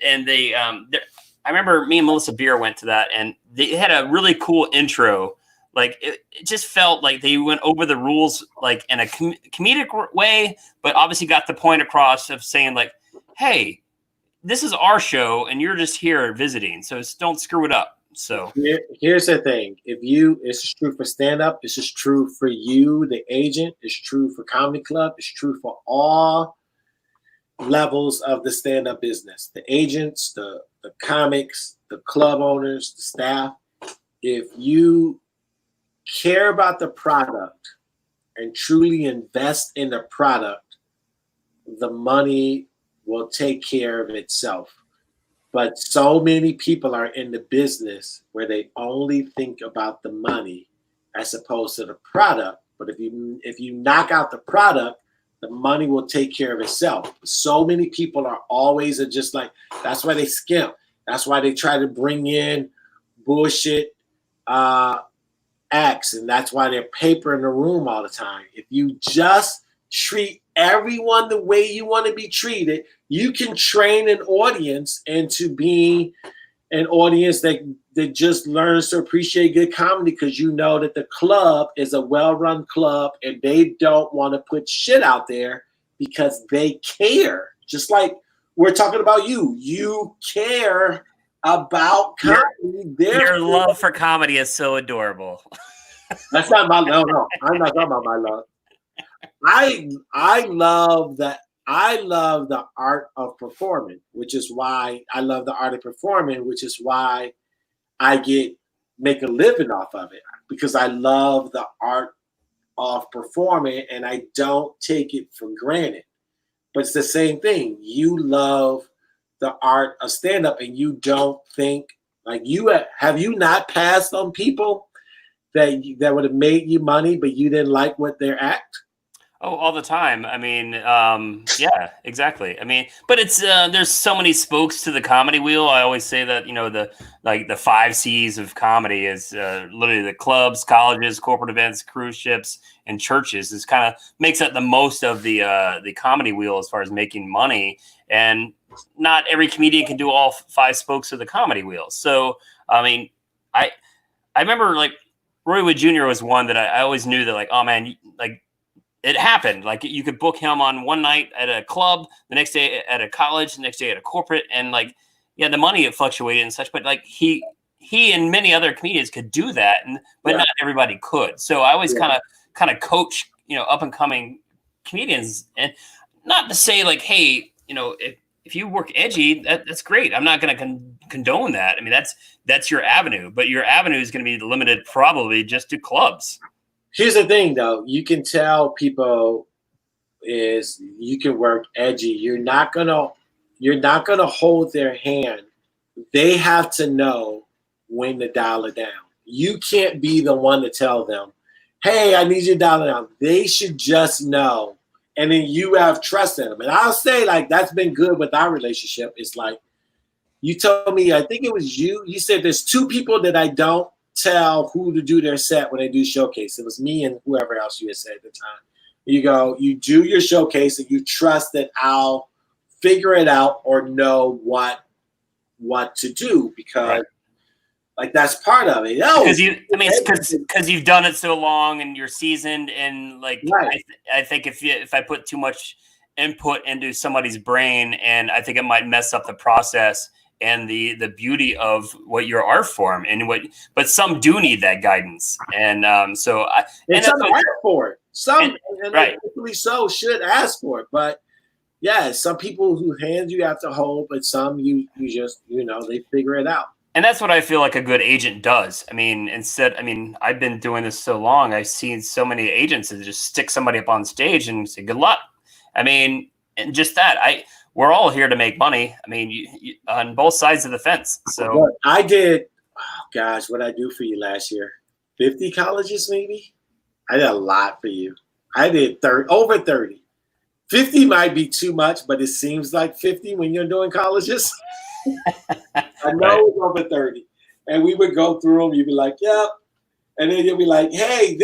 and I remember me and Melissa Beer went to that, and they had a really cool intro. Like it just felt like they went over the rules like in a comedic way, but obviously got the point across of saying like, hey, this is our show and you're just here visiting, so don't screw it up. So here's the thing. This is true for stand-up, this is true for you, the agent, it's true for comedy club, it's true for all levels of the stand-up business. The agents, the comics, the club owners, the staff. If you care about the product and truly invest in the product, the money will take care of itself. But so many people are in the business where they only think about the money as opposed to the product. But if you knock out the product, the money will take care of itself. So many people are always just like, that's why they skimp. That's why they try to bring in bullshit acts, and that's why they're paper in the room all the time. If you just treat everyone the way you want to be treated, you can train an audience into being an audience that just learns to appreciate good comedy, because you know that the club is a well-run club and they don't want to put shit out there because they care. Just like we're talking about you. You care about comedy. Your love for comedy is so adorable. That's not my love. No, I'm not talking about my love. I love that. I love the art of performing, which is why I love the art of performing, which is why I make a living off of it, because I love the art of performing and I don't take it for granted. But it's the same thing. You love the art of stand-up and you don't think like have you not passed on people that would have made you money, but you didn't like what their act? Oh, all the time. I mean, yeah, exactly. I mean, but it's there's so many spokes to the comedy wheel. I always say that, the 5 C's of comedy is literally the clubs, colleges, corporate events, cruise ships, and churches. Is kind of makes up the most of the comedy wheel as far as making money. And not every comedian can do all 5 spokes of the comedy wheel. So, I mean, I remember like Roy Wood Jr. was one that I always knew that like, oh man, like, it happened. Like you could book him on one night at a club, the next day at a college, the next day at a corporate, and like, yeah, the money it fluctuated and such. But like he and many other comedians could do that, but not everybody could. So I always kind of coach, up and coming comedians, and not to say like, hey, if you work edgy, that's great. I'm not going to condone that. I mean, that's your avenue, but your avenue is going to be limited probably just to clubs. Here's the thing, though. You can tell people is you can work edgy. You're not gonna hold their hand. They have to know when to dial it down. You can't be the one to tell them, "Hey, I need you to dial it down." They should just know, and then you have trust in them. And I'll say, like, that's been good with our relationship. It's like you told me. I think it was you. You said there's 2 people that I don't tell who to do their set when they do showcase. It was me and whoever else you had said at the time. You do your showcase and you trust that I'll figure it out or know what to do, because like that's part of it. Because you've done it so long and you're seasoned, and like I think if I put too much input into somebody's brain, and I think it might mess up the process. and the beauty of what your art form and but some do need that guidance. And some ask for it. Some, and right. rightfully so, should ask for it. But yeah, some people who hand you have to hold, but some you just, they figure it out. And that's what I feel like a good agent does. I mean, I've been doing this so long. I've seen so many agents that just stick somebody up on stage and say, good luck. I mean, and just that, we're all here to make money. I mean, you on both sides of the fence. So what I did, what I do for you last year, 50 colleges, maybe. I did a lot for you. I did over 30. 50 might be too much, but it seems like 50 when you're doing colleges. I know it was over 30. And we would go through them. You'd be like, yep. And then you'll be like, hey,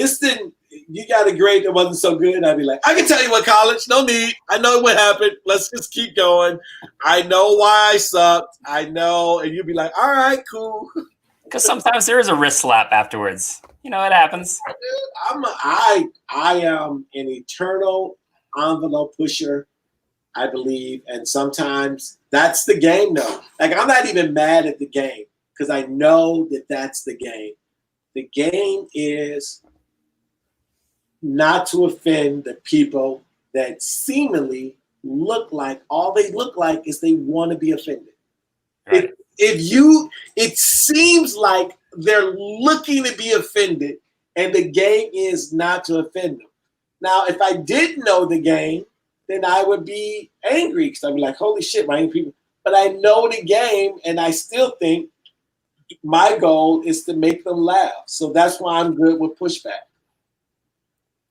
you got a grade that wasn't so good. I'd be like, I can tell you what college. No need. I know what happened. Let's just keep going. I know why I sucked. I know. And you'd be like, all right, cool. Because sometimes there is a wrist slap afterwards. It happens. I am an eternal envelope pusher, I believe. And sometimes that's the game, though. Like, I'm not even mad at the game because I know that that's the game. The game is not to offend the people that seemingly all they look like is they want to be offended. Right. It seems like they're looking to be offended, and the game is not to offend them. Now, if I didn't know the game, then I would be angry because I'd be like, holy shit, my people. But I know the game, and I still think my goal is to make them laugh. So that's why I'm good with Pushback.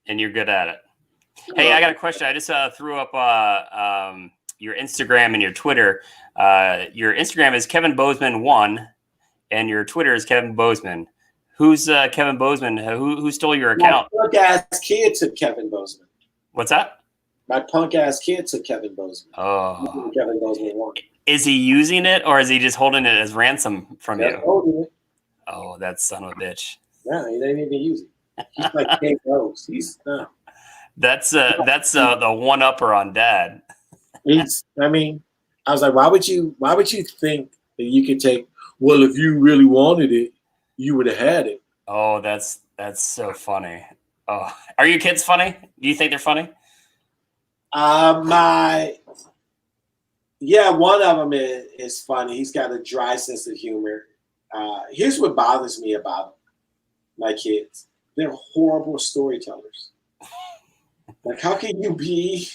And you're good at it. Hey, I got a question. I just threw up your Instagram and your Twitter. Your Instagram is Kevin Bozeman 1, and your Twitter is Kevin Bozeman. Who's Kevin Bozeman? Who stole your account? My punk ass kid took Kevin Bozeman. What's that? My punk ass kid took Kevin Bozeman. Oh, Kevin Bozeman 1. Is he using it, or is he just holding it as ransom from you? Holding it. Oh, that son of a bitch. No, he didn't even use it. He's like King Rose. That's the one upper on Dad. I was like, why would you think that you could take? Well, if you really wanted it, you would have had it. Oh, that's so funny. Oh, are your kids funny? Do you think they're funny? One of them is funny. He's got a dry sense of humor. Here's what bothers me about my kids. They're horrible storytellers. Like, how can you be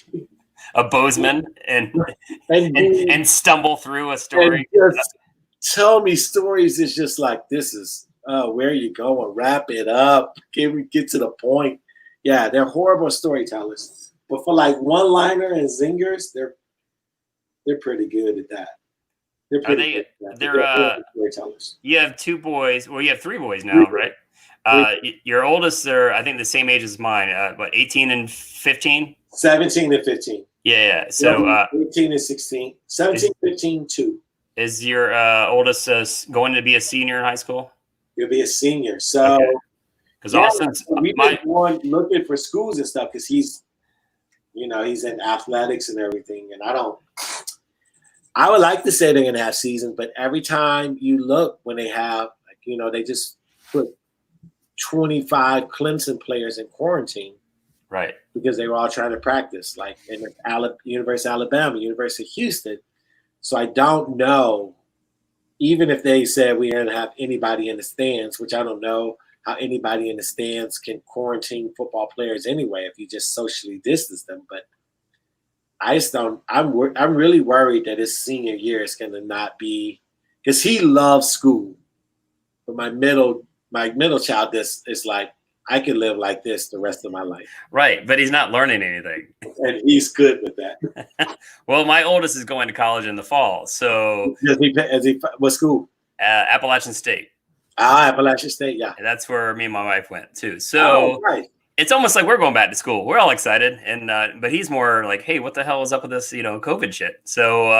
a Bozeman and stumble through a story? And just tell me stories. It's just like, this is where you going? Wrap it up. Can we get to the point? Yeah, they're horrible storytellers. But for like one-liner and zingers, they're pretty good at that. They're pretty good at that. They're storytellers. You have 2 boys. Well, you have 3 boys now, right? Your oldest are, I think, the same age as mine. 18 and 15? 17 and 15. Yeah. So 18 and 16. 17, 15, 2. Is your oldest going to be a senior in high school? He'll be a senior. So, because Austin's we've been looking for schools and stuff because he's in athletics and everything. And I would like to say they're going to have seasons, but every time you look when they have, they just put 25 Clemson players in quarantine. Right. Because they were all trying to practice, like in University of Alabama, University of Houston. So I don't know, even if they said we didn't have anybody in the stands, which I don't know how anybody in the stands can quarantine football players anyway if you just socially distance them. But I just don't. I'm really worried that his senior year is going to not be, because he loves school. But my middle child is like, I can live like this the rest of my life. Right, but he's not learning anything. And he's good with that. Well, my oldest is going to college in the fall. So what school? Appalachian State. Appalachian State, yeah. And that's where me and my wife went too. So right. It's almost like we're going back to school. We're all excited, and but he's more like, "Hey, what the hell is up with this, COVID shit?" So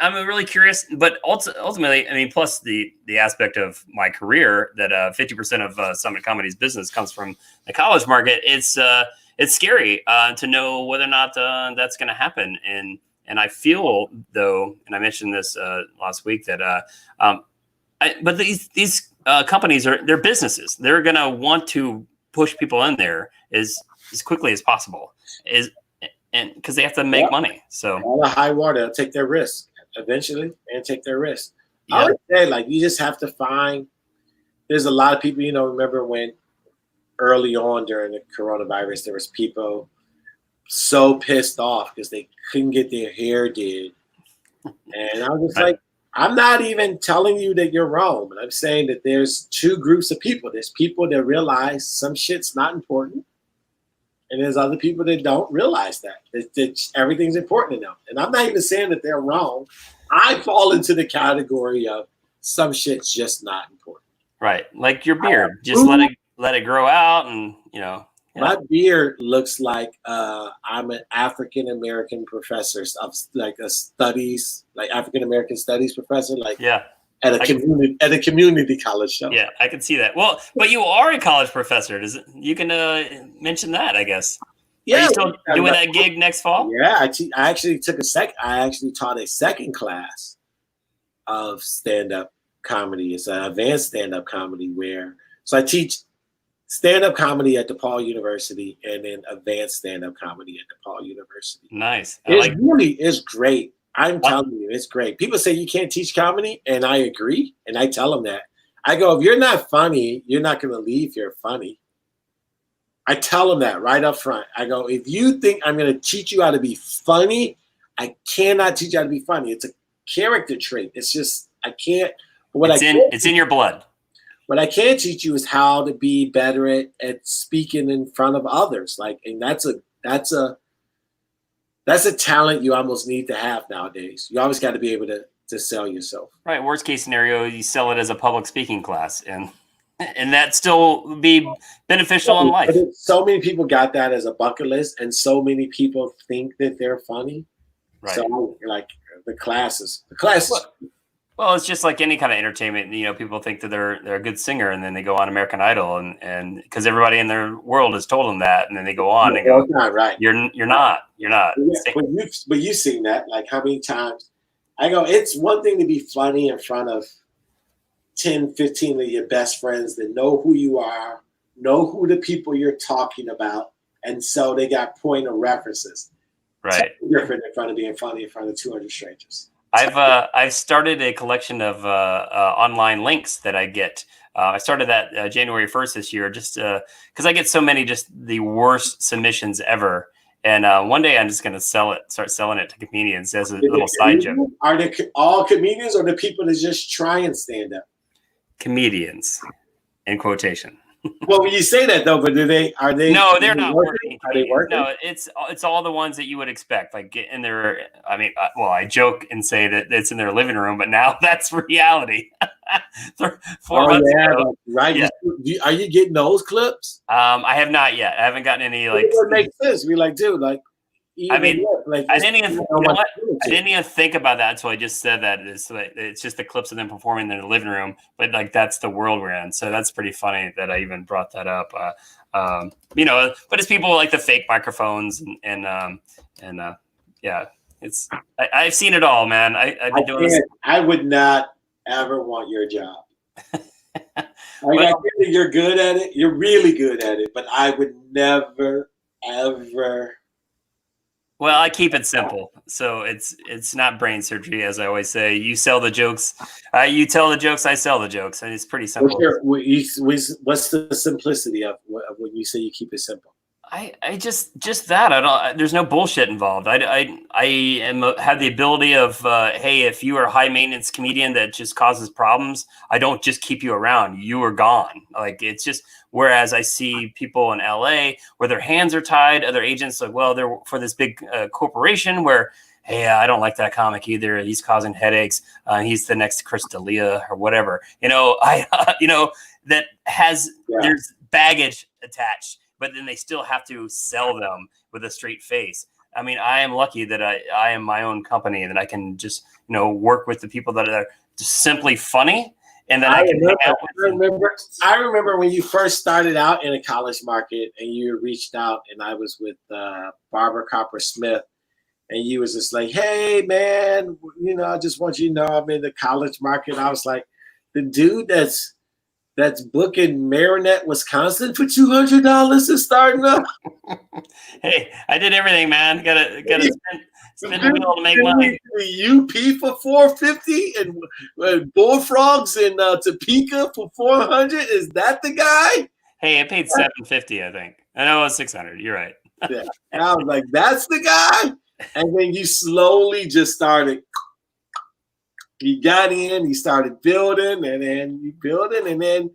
I'm really curious. But ultimately, I mean, plus the aspect of my career that 50% of Summit Comedy's business comes from the college market. It's scary to know whether or not that's going to happen. And And I feel though, and I mentioned this last week that, but these companies they're businesses. They're going to want to push people in there as quickly as possible, and because they have to make money. So all the high water, they'll take their risk eventually, and take their risk. Yeah. I would say, like, you just have to find. There's a lot of people, remember when early on during the coronavirus, there was people so pissed off because they couldn't get their hair did. And I was just like, I'm not even telling you that you're wrong, but I'm saying that there's two groups of people. There's people that realize some shit's not important, and there's other people that don't realize that everything's important to them. And I'm not even saying that they're wrong. I fall into the category of some shit's just not important. Right, like your beard, just let it grow out, and My beard looks like I'm an African American professor of like African American studies professor, at a community college show. Yeah, I can see that. Well, but you are a college professor. You can mention that, I guess. Yeah, are you still doing that gig next fall? Yeah, I actually taught a second class of stand-up comedy. It's an advanced stand-up comedy so I teach stand-up comedy at DePaul University and then advanced stand-up comedy at DePaul University. Nice. It's great. I'm telling you, it's great. People say you can't teach comedy, and I agree. And I tell them that. I go, if you're not funny, you're not going to leave here funny. I tell them that right up front. I go, if you think I'm going to teach you how to be funny, I cannot teach you how to be funny. It's a character trait. It's just, I can't. It's in your blood. What I can teach you is how to be better at speaking in front of others. And that's a talent you almost need to have nowadays. You always got to be able to sell yourself. Right. Worst case scenario, you sell it as a public speaking class, and that still would be beneficial in life. So many people got that as a bucket list, and so many people think that they're funny. Right. So the classes. Well, it's just like any kind of entertainment. People think that they're a good singer, and then they go on American Idol, and because everybody in their world has told them that, and then they go on and go, not right. You're not. Yeah, but you've seen that. Like, how many times? I go, it's one thing to be funny in front of 10, 15 of your best friends that know who you are, know who the people you're talking about, and so they got point of references. Right. It's different in front of being funny in front of 200 strangers. I've started a collection of online links that I get. I started that January 1st this year, just because I get so many just the worst submissions ever. And one day I'm just going to start selling it to comedians as a little side joke. Are they all comedians, or the people that just try and stand up? Comedians, in quotation. Well, when you say that though, but are they? No, they're not working. Are they working? No, it's all the ones that you would expect. Like in their, I joke and say that it's in their living room, but now that's reality. 4 months ago, right? Yeah. Are you getting those clips? I have not yet. I haven't gotten any like. It makes sense. We dude, I didn't even think about that until I just said that. It's just the clips of them performing in the living room, but that's the world we're in. So that's pretty funny that I even brought that up. But it's people like the fake microphones and I've seen it all, man. I've been doing this. I would not ever want your job. I think you're good at it. You're really good at it, but I would never, ever. Well, I keep it simple, so it's not brain surgery, as I always say. You sell the jokes, you tell the jokes, I sell the jokes, and it's pretty simple. What's the simplicity of when you say you keep it simple? I just that I don't. There's no bullshit involved. I have the ability of hey, if you are a high maintenance comedian that just causes problems, I don't just keep you around. You are gone. Like, it's just. Whereas I see people in LA where their hands are tied, other agents like, well, they're for this big corporation where, hey, I don't like that comic either. He's causing headaches. He's the next Chris D'Elia or whatever. That has there's baggage attached, but then they still have to sell them with a straight face. I mean, I am lucky that I am my own company and that I can just work with the people that are just simply funny. And then I remember when you first started out in a college market and you reached out, and I was with Barbara Copper Smith, and you was just like, hey man, you know, I just want you to know I'm in the college market. I was like, the dude that's booking Marinette, Wisconsin for $200 is starting up. Hey, I did everything, man. Gotta spin the wheel to make money. UP for $450 and Bullfrogs in Topeka for $400. Is that the guy? Hey, I paid $750, I think. I know it was $600. You're right. Yeah. And I was like, that's the guy. And then you slowly just started. You got in, you started building, and then you building, and then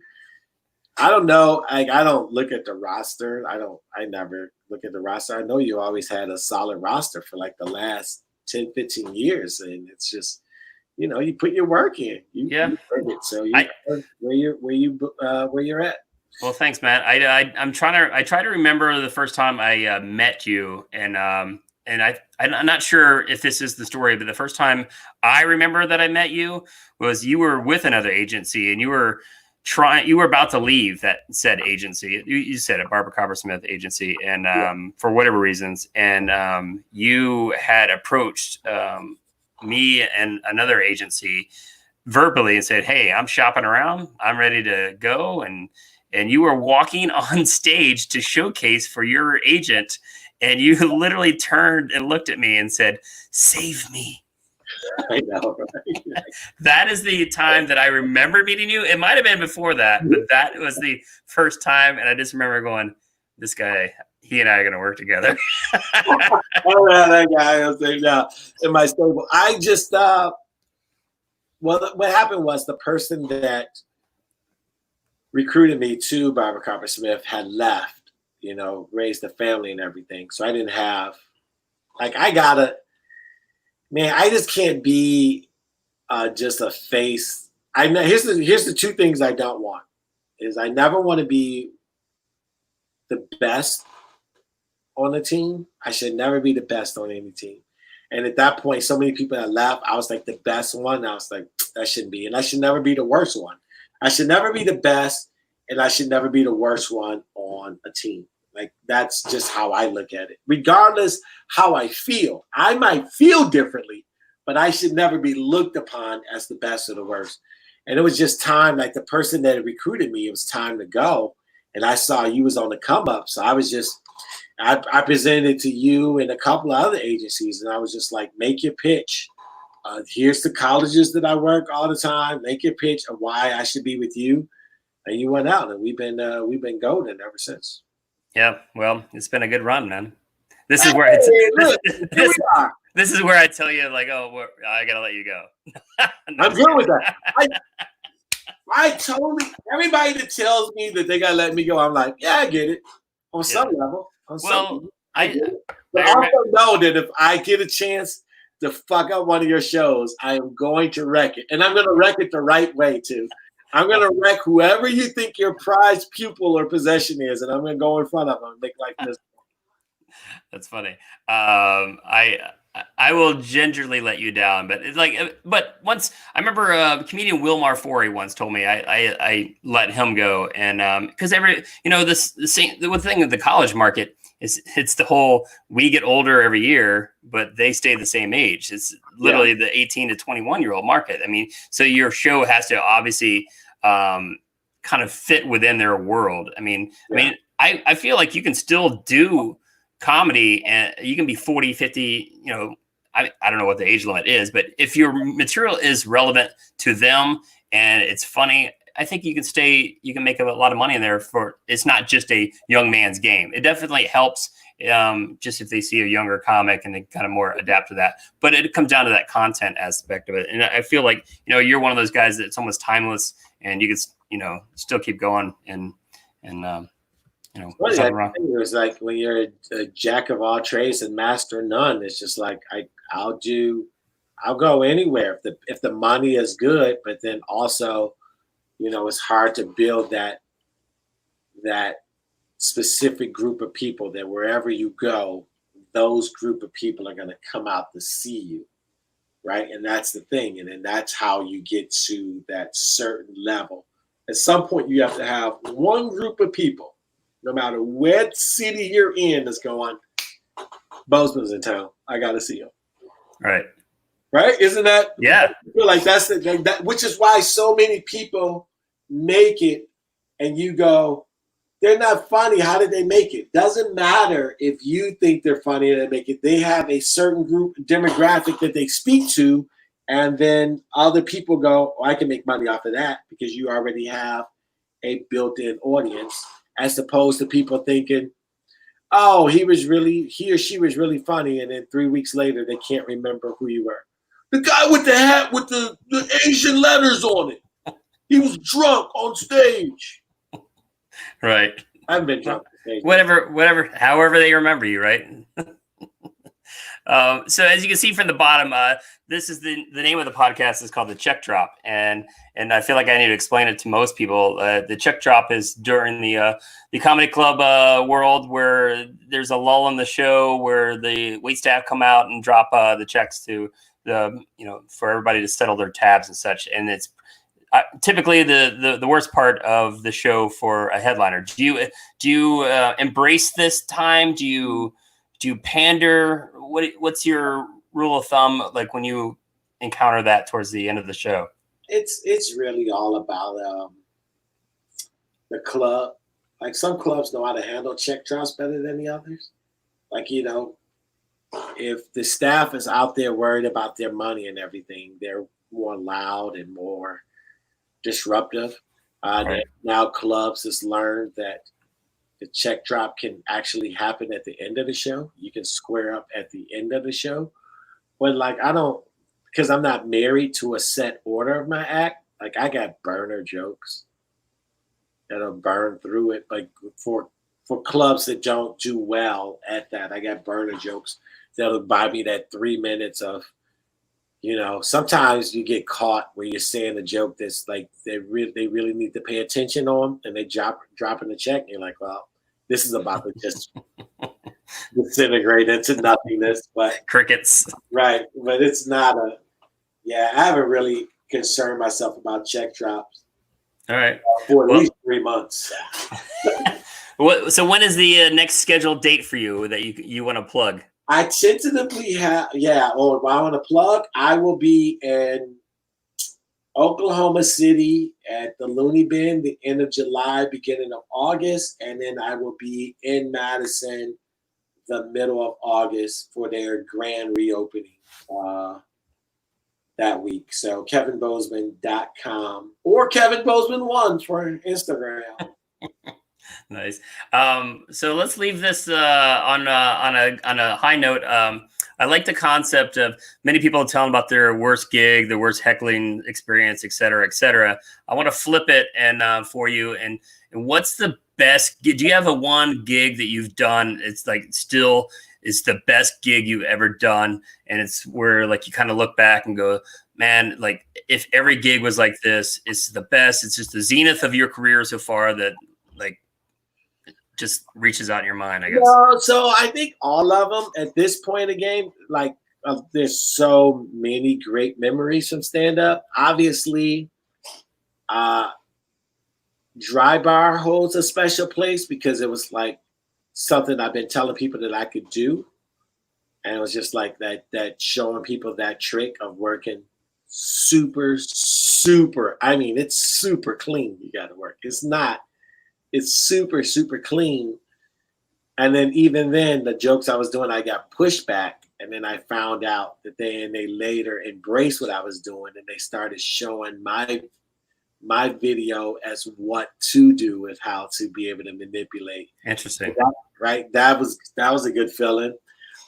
I don't know. I don't look at the roster. I never look at the roster. I know you always had a solid roster for like the last 10, 15 years. And it's just, you know, you put your work in. You earn it. So where you're at. Well, thanks, Matt. I try to remember the first time I met you, and I'm not sure if this is the story, but the first time I remember that I met you was you were with another agency, and you were about to leave that said agency. You said a Barbara Coppersmith agency, and for whatever reasons, and you had approached me and another agency verbally and said, "Hey, I'm shopping around. I'm ready to go." And you were walking on stage to showcase for your agent, and you literally turned and looked at me and said, "Save me." I know, right? That is the time that I remember meeting you. It might have been before that, but that was the first time. And I just remember going, this guy, he and I are going to work together. Oh, yeah, that guy was there now in my stable. I just, well, what happened was the person that recruited me to Barbara Coppersmith had left, you know, raised a family and everything. So I didn't have, like, man, I just can't be just a face. I know here's the two things I don't want is I never want to be the best on a team. I should never be the best on any team. And at that point, so many people that left, I was like the best one. I was like, that shouldn't be. And I should never be the worst one. I should never be the best, and I should never be the worst one on a team. Like, that's just how I look at it. Regardless how I feel, I might feel differently, but I should never be looked upon as the best or the worst. And it was just time, like the person that recruited me, it was time to go. And I saw you was on the come up. So I was just, I presented to you and a couple of other agencies, and I was just like, make your pitch. Here's the colleges that I work all the time. Make your pitch of why I should be with you. And you went out, and we've been golden ever since. Yeah, well, it's been a good run, man. This is where this is where I tell you, like, oh, I gotta let you go. I'm good with that. I totally, everybody that tells me that they gotta let me go, I'm like, yeah, I get it on some level. I get it. But I also know that if I get a chance to fuck up one of your shows, I am going to wreck it, and I'm going to wreck it the right way too. I'm going to wreck whoever you think your prized pupil or possession is, and I'm going to go in front of them and make like this. That's funny. I will gingerly let you down, but it's like, but once I remember comedian Wilmar Forey once told me I let him go, and because the thing with the college market is it's the whole we get older every year, but they stay the same age. It's literally the 18 to 21-year-old market. I mean, so your show has to obviously kind of fit within their world. I feel like you can still do comedy and you can be 40, 50, I don't know what the age limit is, but if your material is relevant to them and it's funny, I think you can make a lot of money in there it's not just a young man's game. It definitely helps just if they see a younger comic and they kind of more adapt to that, but it comes down to that content aspect of it. And I feel like, you're one of those guys that's almost timeless and you can, still keep going and it was like when you're a jack of all trades and master none, it's just like I'll go anywhere if the money is good, but then also, it's hard to build that specific group of people that wherever you go, those group of people are going to come out to see you, right? And that's the thing, and then that's how you get to that certain level. At some point, you have to have one group of people, no matter what city you're in, that's going, Bozeman's in town. I got to see him. Right. Right? Isn't that? Yeah. I feel like that's that, which is why so many people make it, and you go, they're not funny. How did they make it? Doesn't matter if you think they're funny and they make it. They have a certain group demographic that they speak to, and then other people go, oh, I can make money off of that because you already have a built-in audience, as opposed to people thinking, oh, he or she was really funny, and then 3 weeks later they can't remember who you were. The guy with the hat with the Asian letters on it. He was drunk on stage. Right. I've been drunk on stage. Whatever, however they remember you, right? So as you can see from the bottom, this is the name of the podcast is called The Check Drop. And I feel like I need to explain it to most people. The Check Drop is during the comedy club world where there's a lull in the show where the wait staff come out and drop the checks to for everybody to settle their tabs and such. And it's typically the worst part of the show for a headliner. Do you embrace this time? Do you pander? What's your rule of thumb like when you encounter that towards the end of the show? It's really all about the club. Like some clubs know how to handle check drops better than the others. Like, if the staff is out there worried about their money and everything, they're more loud and more disruptive. Right. Now clubs has learned that the check drop can actually happen at the end of the show. You can square up at the end of the show. But because I'm not married to a set order of my act, like I got burner jokes that'll burn through it. Like for clubs that don't do well at that, I got burner jokes that'll buy me that 3 minutes of, sometimes you get caught where you're saying a joke that's like they really need to pay attention on, and they dropping the check, and you're like, well, this is about to just disintegrate into nothingness. But Crickets. Right. But it's not I haven't really concerned myself about check drops. All right. For at least 3 months. So when is the next scheduled date for you that you want to plug? I tentatively have, if I want to plug, I will be in Oklahoma City at the Looney Bin the end of July, beginning of August, and then I will be in Madison the middle of August for their grand reopening that week. So kevinbozeman.com or Kevin Bozeman 1 for Instagram. Nice. So let's leave this on a high note. I like the concept of many people telling about their worst gig, their worst heckling experience, et cetera, et cetera. I want to flip it and for you. And what's the best? Do you have a one gig that you've done? It's like still is the best gig you've ever done, and it's where like you kind of look back and go, man, like if every gig was like this, it's the best. It's just the zenith of your career so far that like just reaches out in your mind, I guess. So I think all of them at this point in the game, like there's so many great memories from stand-up. Obviously, Drybar holds a special place because it was like something I've been telling people that I could do. And it was just like that showing people that trick of working super, it's super clean. You got to work. It's super, super clean. And then even then, the jokes I was doing, I got Pushback. And then I found out that they later embraced what I was doing, and they started showing my video as what to do with how to be able to manipulate. Interesting. That was a good feeling.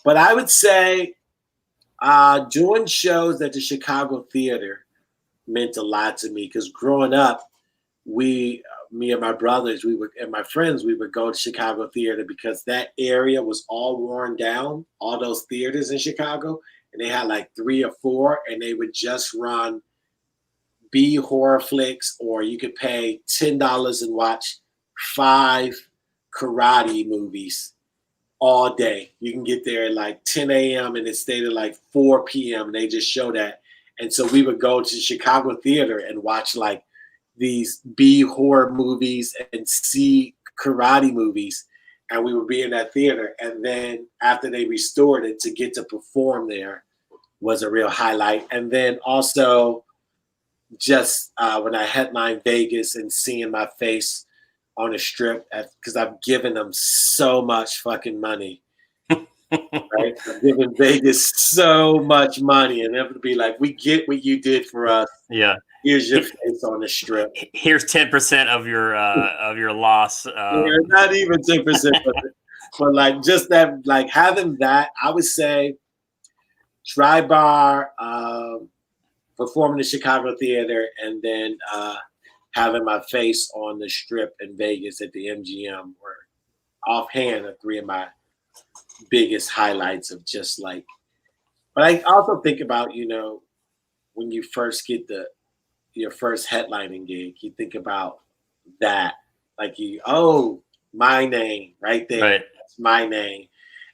But I would say doing shows at the Chicago Theater meant a lot to me because growing up, me and my brothers, and my friends, we would go to Chicago Theater because that area was all worn down, all those theaters in Chicago, and they had like 3 or 4, and they would just run B horror flicks, or you could pay $10 and watch 5 karate movies all day. You can get there at like 10 a.m. and it stayed at like 4 p.m. They just show that. And so we would go to Chicago Theater and watch like these B horror movies and C karate movies. and we would be in that theater. And then after they restored it, to get to perform there was a real highlight. And then also just when I headlined Vegas and seeing my face on the strip, because I've given them so much fucking money. Right? I've given Vegas so much money, and them to be like, we get what you did for us. Yeah. Here's your face on the strip. Here's 10% of your loss. Yeah, not even 10%, but like just that, like having that, I would say Drybar, performing the Chicago Theater, and then having my face on the strip in Vegas at the MGM were offhand are three of my biggest highlights of just like. But I also think about, you know, when you first get your first headlining gig, you think about that, like my name right there, right. That's my name.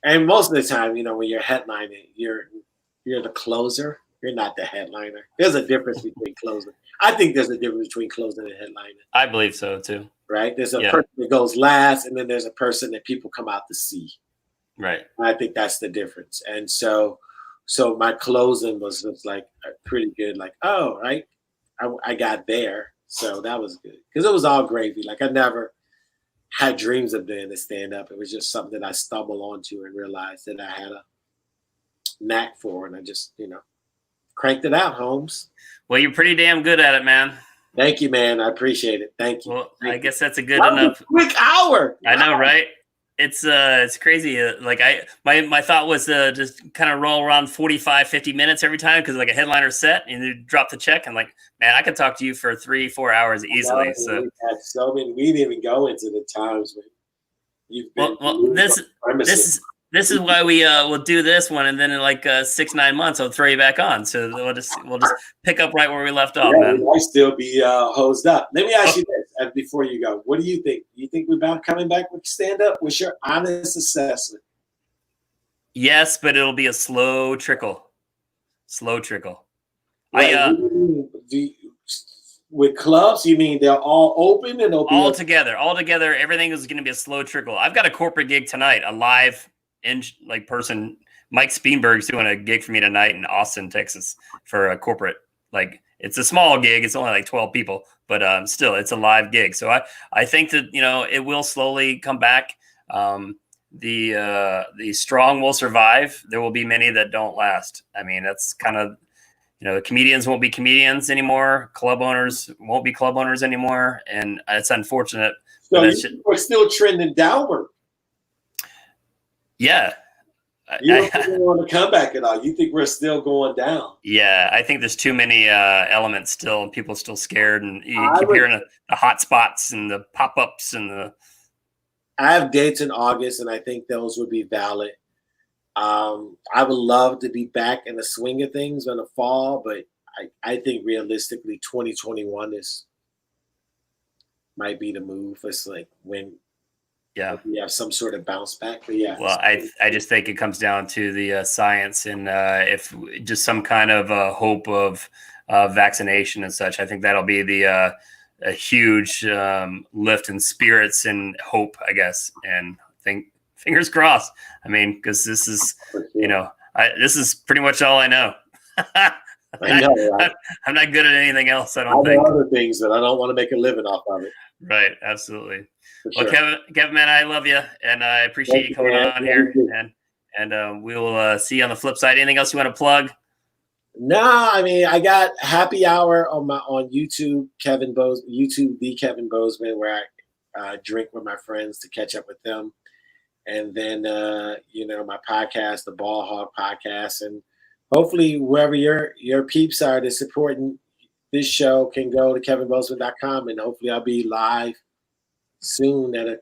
And most of the time, you know, when you're headlining, you're the closer. You're not the headliner. There's a difference between closing. I think there's a difference between closing and headlining. I believe so too. Right? There's a person that goes last, and then there's a person that people come out to see. Right. And I think that's the difference. And so my closing was like pretty good. Like, oh, right, I got there, so that was good because it was all gravy. Like I never had dreams of doing the stand up. It was just something that I stumbled onto and realized that I had a knack for, and I just, you know, cranked it out, Holmes. Well, you're pretty damn good at it, man. Thank you, man. I appreciate it. Thank you. Well, I guess that's a good enough. Quick hour. I know, right? It's crazy. Like my thought was just kind of roll around 45, 50 minutes every time because like a headliner set and you drop the check and like, man, I could talk to you for 3-4 hours easily. So we had so many. We didn't even go into the times when you've been. Well, this is why we will do this one, and then in like 6-9 months I'll throw you back on. So we'll just pick up right where we left off, man. We might still be hosed up. Let me ask you this before you go. What do you think? Do you think we're about coming back with stand up? What's your honest assessment? Yes, but it'll be a slow trickle. Slow trickle. Right. With clubs, you mean they're all open and open? All together, everything is going to be a slow trickle. I've got a corporate gig tonight, a live person. Mike Spienberg's doing a gig for me tonight in Austin, Texas, for a corporate. Like it's a small gig; it's only like 12 people, but still, it's a live gig. So I think that, you know, it will slowly come back. The strong will survive. There will be many that don't last. I mean, that's kind of, you know, the comedians won't be comedians anymore. Club owners won't be club owners anymore, and it's unfortunate. So we're still trending downward. Yeah. You don't think we're on a comeback at all? You think we're still going down? Yeah, I think there's too many elements still, and people are still scared, and you keep hearing the hot spots and the pop-ups and the. I have dates in August, and I think those would be valid. I would love to be back in the swing of things in the fall, but I think realistically 2021 might be the move. It's like when we have some sort of bounce back. But yeah. Well, I just think it comes down to the science and if just some kind of hope of vaccination and such. I think that'll be a huge lift in spirits and hope, I guess. And fingers crossed. I mean, because this is, you know, this is pretty much all I know. I know, right? I'm not good at anything else. I don't think. Other things that I don't want to make a living off of it. Right. Absolutely. Sure. Well, Kevin, man, I love you, and I appreciate you coming on here. And we will see you on the flip side. Anything else you want to plug? No, I mean, I got happy hour on YouTube, the Kevin Bozeman, where I drink with my friends to catch up with them. And then, you know, my podcast, the Ball Hog Podcast, and hopefully wherever your peeps are that's supporting this show can go to kevinbozeman.com, and hopefully I'll be live soon at a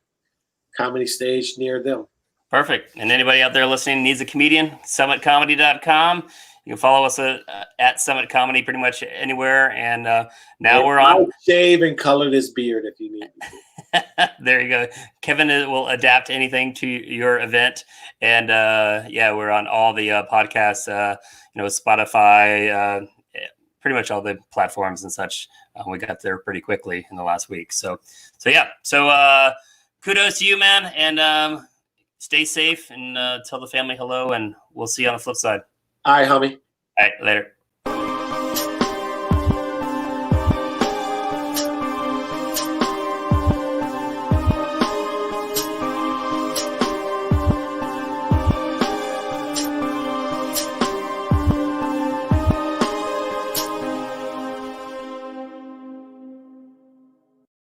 comedy stage near them. Perfect. And anybody out there listening needs a comedian, summitcomedy.com. You can follow us at Summit Comedy pretty much anywhere. And now we're on. I'll shave and color this beard if you need me. There you go. Kevin will adapt anything to your event. And we're on all the podcasts, you know, Spotify, pretty much all the platforms and such. We got there pretty quickly in the last week. So kudos to you, man. And stay safe and tell the family hello. And we'll see you on the flip side. All right, homie. All right, later.